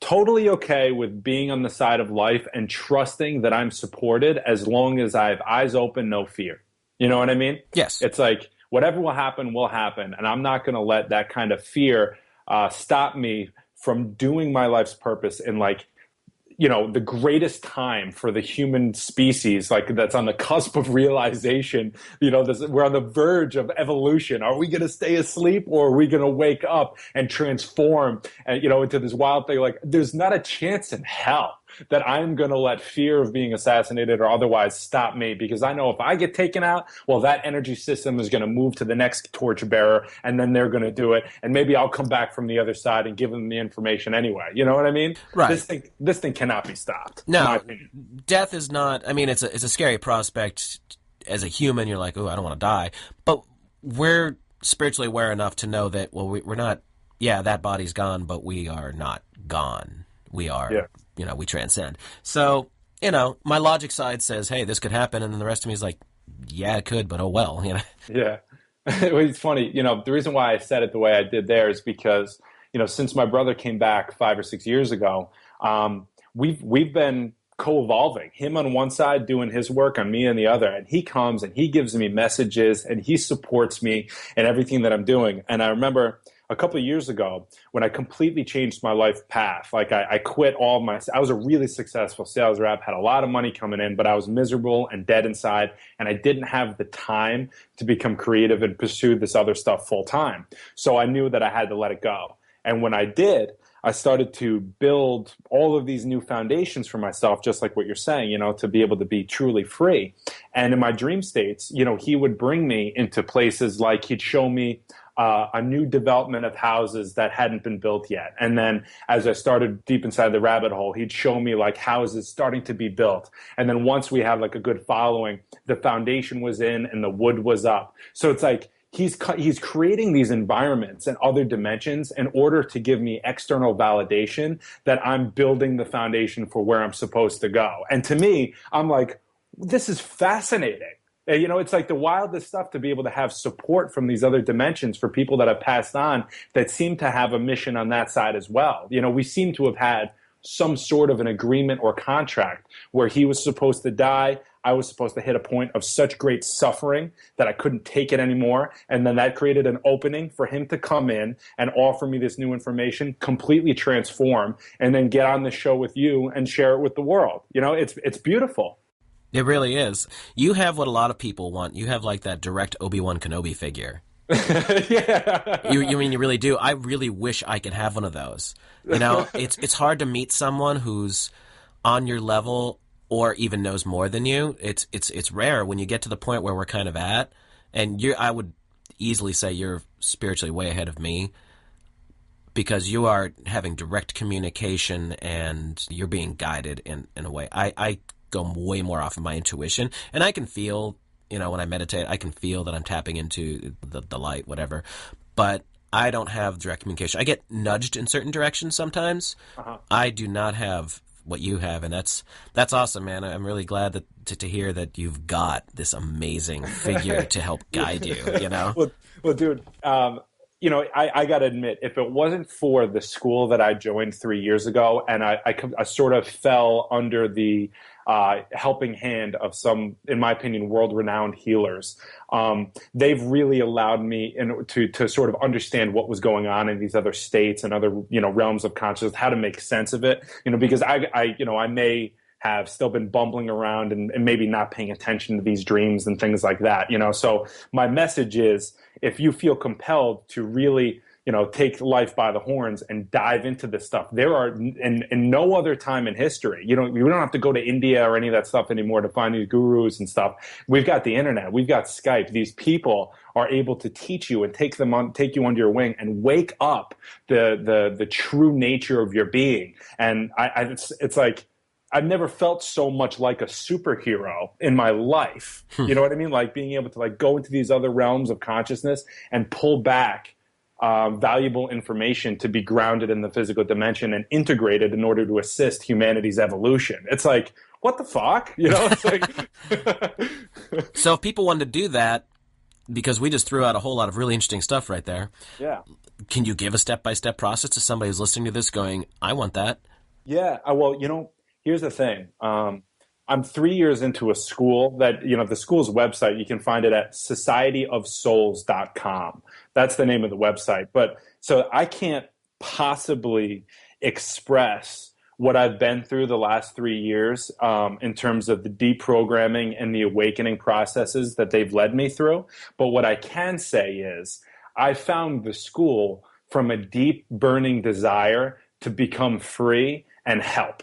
totally okay with being on the side of life and trusting that I'm supported as long as I have eyes open, no fear. You know what I mean? Yes. It's like, whatever will happen, and I'm not going to let that kind of fear stop me from doing my life's purpose in the greatest time for the human species, like that's on the cusp of realization. We're on the verge of evolution. Are we going to stay asleep, or are we going to wake up and transform into this wild thing? Like, there's not a chance in hell that I'm going to let fear of being assassinated or otherwise stop me, because I know if I get taken out, well, that energy system is going to move to the next torchbearer, and then they're going to do it, and maybe I'll come back from the other side and give them the information anyway. You know what I mean? Right. This thing cannot be stopped. No, death is not. I mean, it's a scary prospect as a human. You're like, oh, I don't want to die, but we're spiritually aware enough to know that, well, we're not. Yeah, that body's gone, but we are not gone. We are. Yeah. We transcend. So, my logic side says, hey, this could happen. And then the rest of me is like, yeah, it could, but oh well, Yeah. It's funny. The reason why I said it the way I did there is because, since my brother came back 5 or 6 years ago, we've been co-evolving. Him on one side doing his work, on me on the other, and he comes and he gives me messages and he supports me in everything that I'm doing. And I remember a couple of years ago when I completely changed my life path. Like I quit I was a really successful sales rep, had a lot of money coming in, but I was miserable and dead inside, and I didn't have the time to become creative and pursue this other stuff full time. So I knew that I had to let it go. And when I did, I started to build all of these new foundations for myself, just like what you're saying, to be able to be truly free. And in my dream states, he would bring me into places like he'd show me a new development of houses that hadn't been built yet. And then as I started deep inside the rabbit hole, he'd show me like houses starting to be built. And then once we had like a good following, the foundation was in and the wood was up. So it's like he's creating these environments and other dimensions in order to give me external validation that I'm building the foundation for where I'm supposed to go. And to me, I'm like, this is fascinating. It's like the wildest stuff to be able to have support from these other dimensions for people that have passed on that seem to have a mission on that side as well. We seem to have had some sort of an agreement or contract where he was supposed to die. I was supposed to hit a point of such great suffering that I couldn't take it anymore. And then that created an opening for him to come in and offer me this new information, completely transform, and then get on the show with you and share it with the world. It's beautiful. It really is. You have what a lot of people want. You have like that direct Obi-Wan Kenobi figure. Yeah. You really do. I really wish I could have one of those. It's hard to meet someone who's on your level or even knows more than you. It's rare when you get to the point where we're kind of at, and I would easily say you're spiritually way ahead of me because you are having direct communication and you're being guided in a way. I go way more off of my intuition, and I can feel, when I meditate, I can feel that I'm tapping into the light, whatever, but I don't have direct communication. I get nudged in certain directions sometimes. I do not have what you have, and that's awesome, man. I'm really glad to hear that you've got this amazing figure to help guide you, Well, dude, I got to admit, if it wasn't for the school that I joined 3 years ago, and I sort of fell under the helping hand of some, in my opinion, world-renowned healers, they've really allowed me to sort of understand what was going on in these other states and other realms of consciousness, how to make sense of it. Because I may have still been bumbling around and maybe not paying attention to these dreams and things like that. So my message is, if you feel compelled to really take life by the horns and dive into this stuff, there are in no other time in history. We don't have to go to India or any of that stuff anymore to find these gurus and stuff. We've got the internet. We've got Skype. These people are able to teach you and take you under your wing and wake up the true nature of your being. And it's like, I've never felt so much like a superhero in my life. You know what I mean? Like being able to like go into these other realms of consciousness and pull back valuable information to be grounded in the physical dimension and integrated in order to assist humanity's evolution. It's like, what the fuck? It's like. So if people wanted to do that, because we just threw out a whole lot of really interesting stuff right there. Yeah. Can you give a step-by-step process to somebody who's listening to this going, I want that? Yeah. Well, here's the thing. I'm 3 years into a school that, the school's website, you can find it at societyofsouls.com. That's the name of the website. But so I can't possibly express what I've been through the last 3 years in terms of the deprogramming and the awakening processes that they've led me through. But what I can say is I found the school from a deep burning desire to become free and help.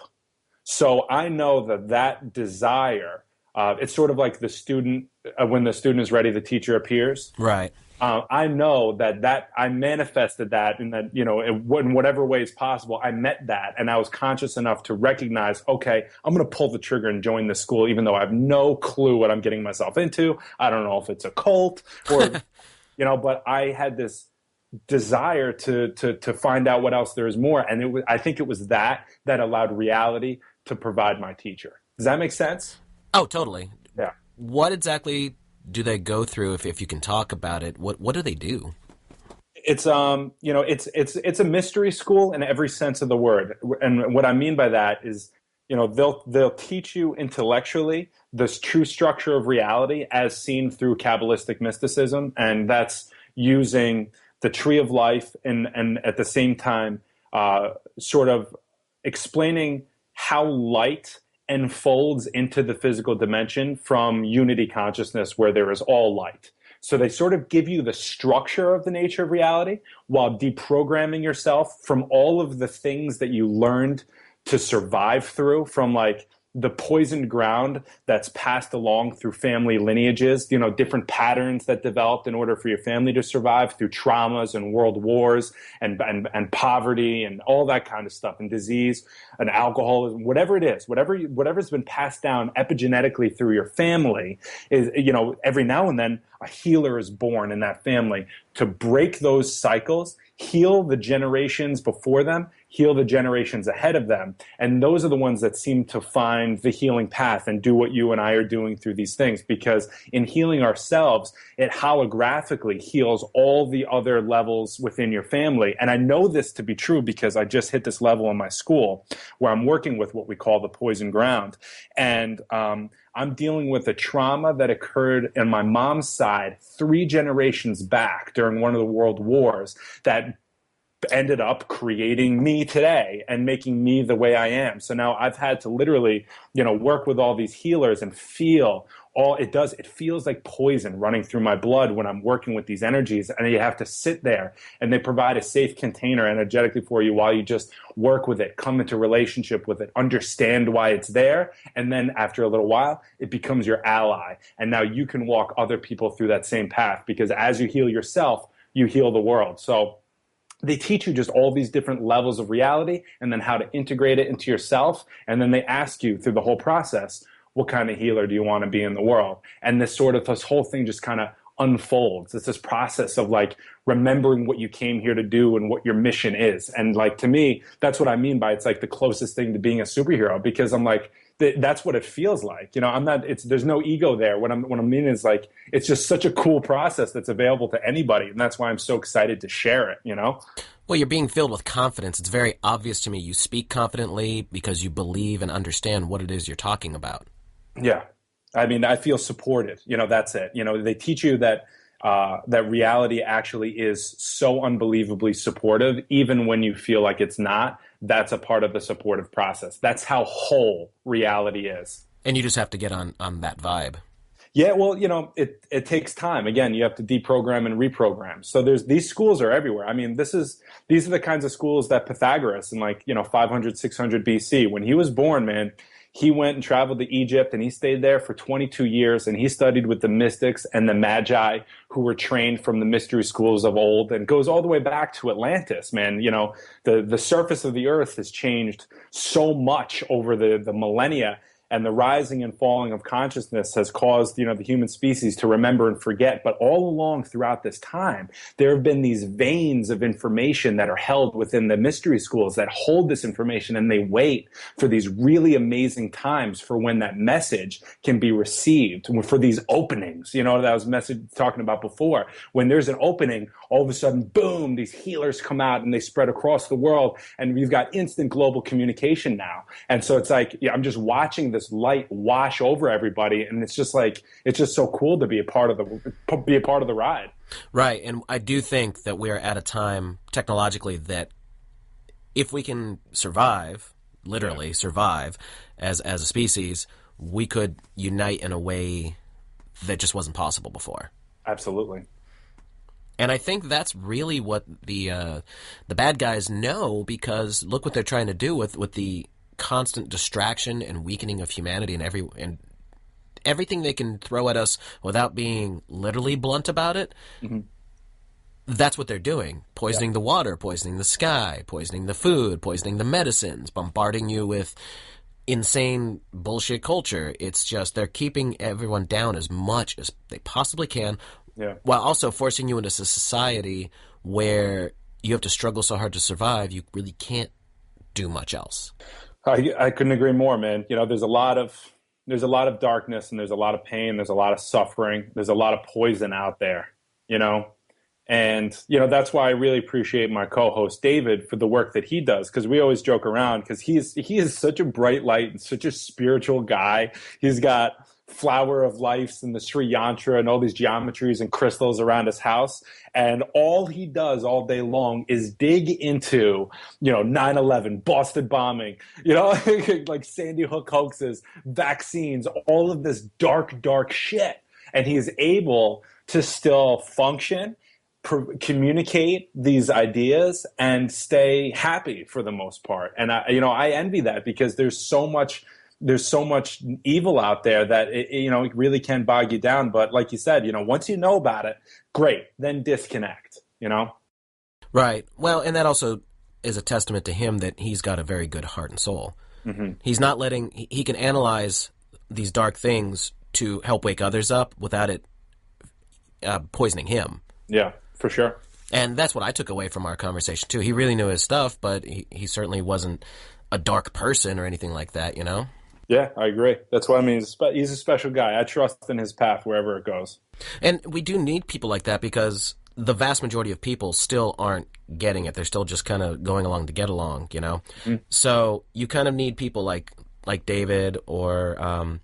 So I know that desire, it's sort of like the student, when the student is ready, the teacher appears. Right. I know that I manifested that in that, in whatever way is possible. I met that, and I was conscious enough to recognize, okay, I'm going to pull the trigger and join this school, even though I have no clue what I'm getting myself into. I don't know if it's a cult or, but I had this desire to find out what else there is more. And I think it was that allowed reality to provide my teacher. Does that make sense? Oh, totally. Yeah. What exactly do they go through, if you can talk about it? What do they do? it's a mystery school in every sense of the word. And what I mean by that is, they'll teach you intellectually this true structure of reality as seen through Kabbalistic mysticism, and that's using the tree of life and at the same time sort of explaining how light enfolds into the physical dimension from unity consciousness where there is all light. So they sort of give you the structure of the nature of reality while deprogramming yourself from all of the things that you learned to survive through, from like the poisoned ground that's passed along through family lineages, different patterns that developed in order for your family to survive through traumas and world wars and poverty and all that kind of stuff, and disease and alcoholism, whatever it is, whatever's been passed down epigenetically through your family is, every now and then a healer is born in that family to break those cycles, heal the generations before them, heal the generations ahead of them. And those are the ones that seem to find the healing path and do what you and I are doing through these things. Because in healing ourselves, it holographically heals all the other levels within your family. And I know this to be true because I just hit this level in my school where I'm working with what we call the poison ground. And I'm dealing with a trauma that occurred in my mom's side 3 generations back during one of the world wars that ended up creating me today and making me the way I am. So now I've had to literally, work with all these healers and feel all it does. It feels like poison running through my blood when I'm working with these energies, and you have to sit there and they provide a safe container energetically for you while you just work with it, come into relationship with it, understand why it's there. And then after a little while, it becomes your ally. And now you can walk other people through that same path, because as you heal yourself, you heal the world. So they teach you just all these different levels of reality and then how to integrate it into yourself. And then they ask you through the whole process, what kind of healer do you want to be in the world? And this whole thing just kind of unfolds. It's this process of like remembering what you came here to do and what your mission is. And like, to me, that's what I mean by it's like the closest thing to being a superhero, because I'm like, that's what it feels like. I'm not, there's no ego there. What I mean is like, it's just such a cool process that's available to anybody. And that's why I'm so excited to share it, Well, you're being filled with confidence. It's very obvious to me. You speak confidently because you believe and understand what it is you're talking about. Yeah. I mean, I feel supported, that's it. They teach you that reality actually is so unbelievably supportive, even when you feel like it's not. That's a part of the supportive process. That's how whole reality is. And you just have to get on that vibe. Yeah, well, it takes time. Again, you have to deprogram and reprogram. So these schools are everywhere. I mean, these are the kinds of schools that Pythagoras in 500, 600 BC, when he was born, man, he went and traveled to Egypt, and he stayed there for 22 years, and he studied with the mystics and the magi who were trained from the mystery schools of old, and goes all the way back to Atlantis, man. The surface of the earth has changed so much over the millennia, and the rising and falling of consciousness has caused, the human species to remember and forget. But all along throughout this time, there have been these veins of information that are held within the mystery schools that hold this information, and they wait for these really amazing times for when that message can be received, for these openings, that was message talking about before. When there's an opening, all of a sudden, boom, these healers come out and they spread across the world, and we've got instant global communication now. And so it's like, I'm just watching this light wash over everybody, and it's just so cool to be a part of the ride. Right, and I do think that we're at a time technologically that if we can survive, literally survive as a species, we could unite in a way that just wasn't possible before. Absolutely. And I think that's really what the bad guys know, because look what they're trying to do with the constant distraction and weakening of humanity and everything they can throw at us without being literally blunt about it. Mm-hmm. That's what they're doing. Poisoning the water, poisoning the sky, poisoning the food, poisoning the medicines, bombarding you with insane bullshit culture. It's just they're keeping everyone down as much as they possibly can, while also forcing you into a society where you have to struggle so hard to survive, you really can't do much else. I couldn't agree more, man. There's a lot of darkness, and there's a lot of pain, there's a lot of suffering, there's a lot of poison out there, And, that's why I really appreciate my co-host David for the work that he does, because we always joke around because he is such a bright light and such a spiritual guy. He's got flower of life and the Sri Yantra and all these geometries and crystals around his house. And all he does all day long is dig into, 9/11, Boston bombing, like Sandy Hook hoaxes, vaccines, all of this dark, dark shit. And he is able to still function, communicate these ideas, and stay happy for the most part. And I envy that, because there's so much evil out there that it really can bog you down. But like you said, once you know about it, great, then disconnect. Right. Well, and that also is a testament to him that he's got a very good heart and soul. Mm-hmm. He's not he can analyze these dark things to help wake others up without it poisoning him. Yeah, for sure. And that's what I took away from our conversation too. He really knew his stuff, but he certainly wasn't a dark person or anything like that, Yeah, I agree. That's what I mean. He's a special guy. I trust in his path wherever it goes. And we do need people like that, because the vast majority of people still aren't getting it. They're still just kind of going along to get along, Mm. So you kind of need people like David, or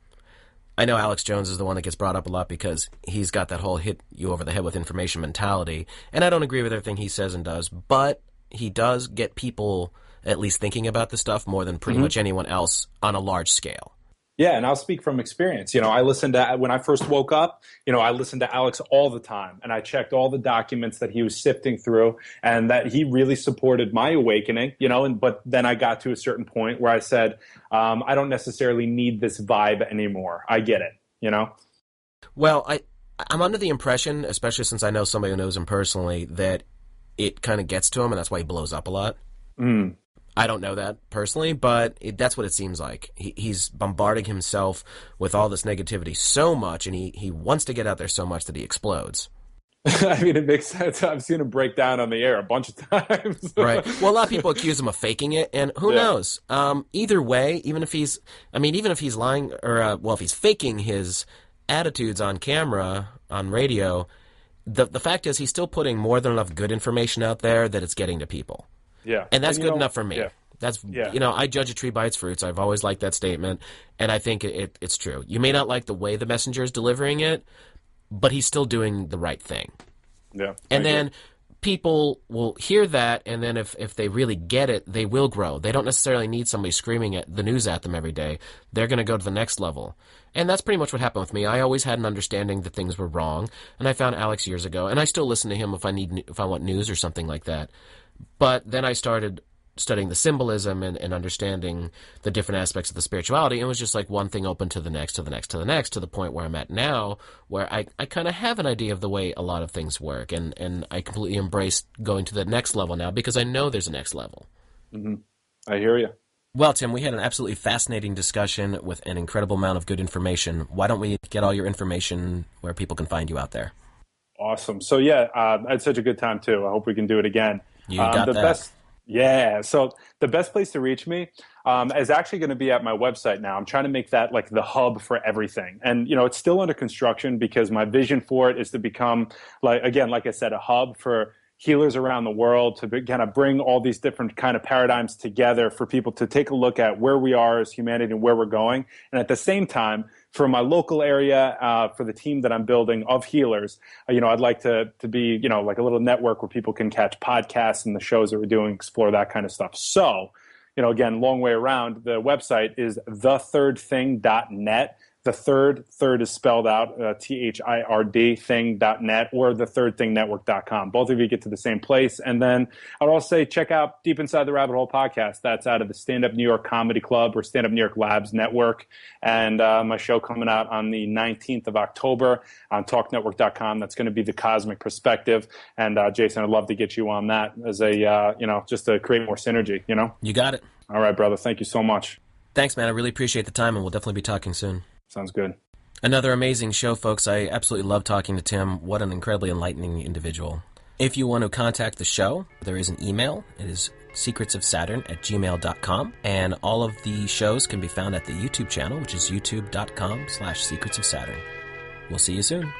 I know Alex Jones is the one that gets brought up a lot because he's got that whole hit you over the head with information mentality. And I don't agree with everything he says and does, but he does get people at least thinking about the stuff more than pretty much anyone else on a large scale. Yeah, and I'll speak from experience. I listened to, when I first woke up, I listened to Alex all the time, and I checked all the documents that he was sifting through, and that he really supported my awakening, but then I got to a certain point where I said, I don't necessarily need this vibe anymore. I get it, Well, I'm under the impression, especially since I know somebody who knows him personally, that it kind of gets to him, and that's why he blows up a lot. Mm. I don't know that personally, but that's what it seems like. He's bombarding himself with all this negativity so much, and he wants to get out there so much that he explodes. I mean, it makes sense. I've seen him break down on the air a bunch of times. Right. Well, a lot of people accuse him of faking it, and who knows? Either way, even if he's lying, or if he's faking his attitudes on camera, on radio, the fact is he's still putting more than enough good information out there that it's getting to people. Yeah. And that's good enough for me. Yeah. That's, I judge a tree by its fruits. I've always liked that statement, and I think it's true. You may not like the way the messenger is delivering it, but he's still doing the right thing. Yeah. And then people will hear that, and then if they really get it, they will grow. They don't necessarily need somebody screaming at the news at them every day. They're going to go to the next level. And that's pretty much what happened with me. I always had an understanding that things were wrong, and I found Alex years ago, and I still listen to him if I want news or something like that. But then I started studying the symbolism and understanding the different aspects of the spirituality, and it was just like one thing open to the next, to the next, to the next, to the point where I'm at now, where I kind of have an idea of the way a lot of things work, and I completely embrace going to the next level now because I know there's a next level. Mm-hmm. I hear you. Well, Tim, we had an absolutely fascinating discussion with an incredible amount of good information. Why don't we get all your information where people can find you out there? Awesome. So, I had such a good time, too. I hope we can do it again. You got that. So the best place to reach me is actually going to be at my website now. I'm trying to make that like the hub for everything. And, it's still under construction because my vision for it is to become, like I said, a hub for healers around the world, to kind of bring all these different kind of paradigms together for people to take a look at where we are as humanity and where we're going. And at the same time, for my local area, for the team that I'm building of healers, I'd like to be, like a little network where people can catch podcasts and the shows that we're doing, explore that kind of stuff. So, again, long way around, the website is thethirdthing.net. The third is spelled out, THIRD thing.net, or thethirdthingnetwork.com. Both of you get to the same place. And then I'd also say check out Deep Inside the Rabbit Hole podcast. That's out of the Stand Up New York Comedy Club or Stand Up New York Labs Network. And my show coming out on the 19th of October on talknetwork.com. That's going to be The Cosmic Perspective. And Jason, I'd love to get you on that as a, just to create more synergy, You got it. All right, brother. Thank you so much. Thanks, man. I really appreciate the time, and we'll definitely be talking soon. Sounds good. Another amazing show, folks. I absolutely love talking to Tim. What an incredibly enlightening individual. If you want to contact the show, there is an email. It is secretsofsaturn@gmail.com. And all of the shows can be found at the YouTube channel, which is youtube.com/secretsofsaturn. We'll see you soon.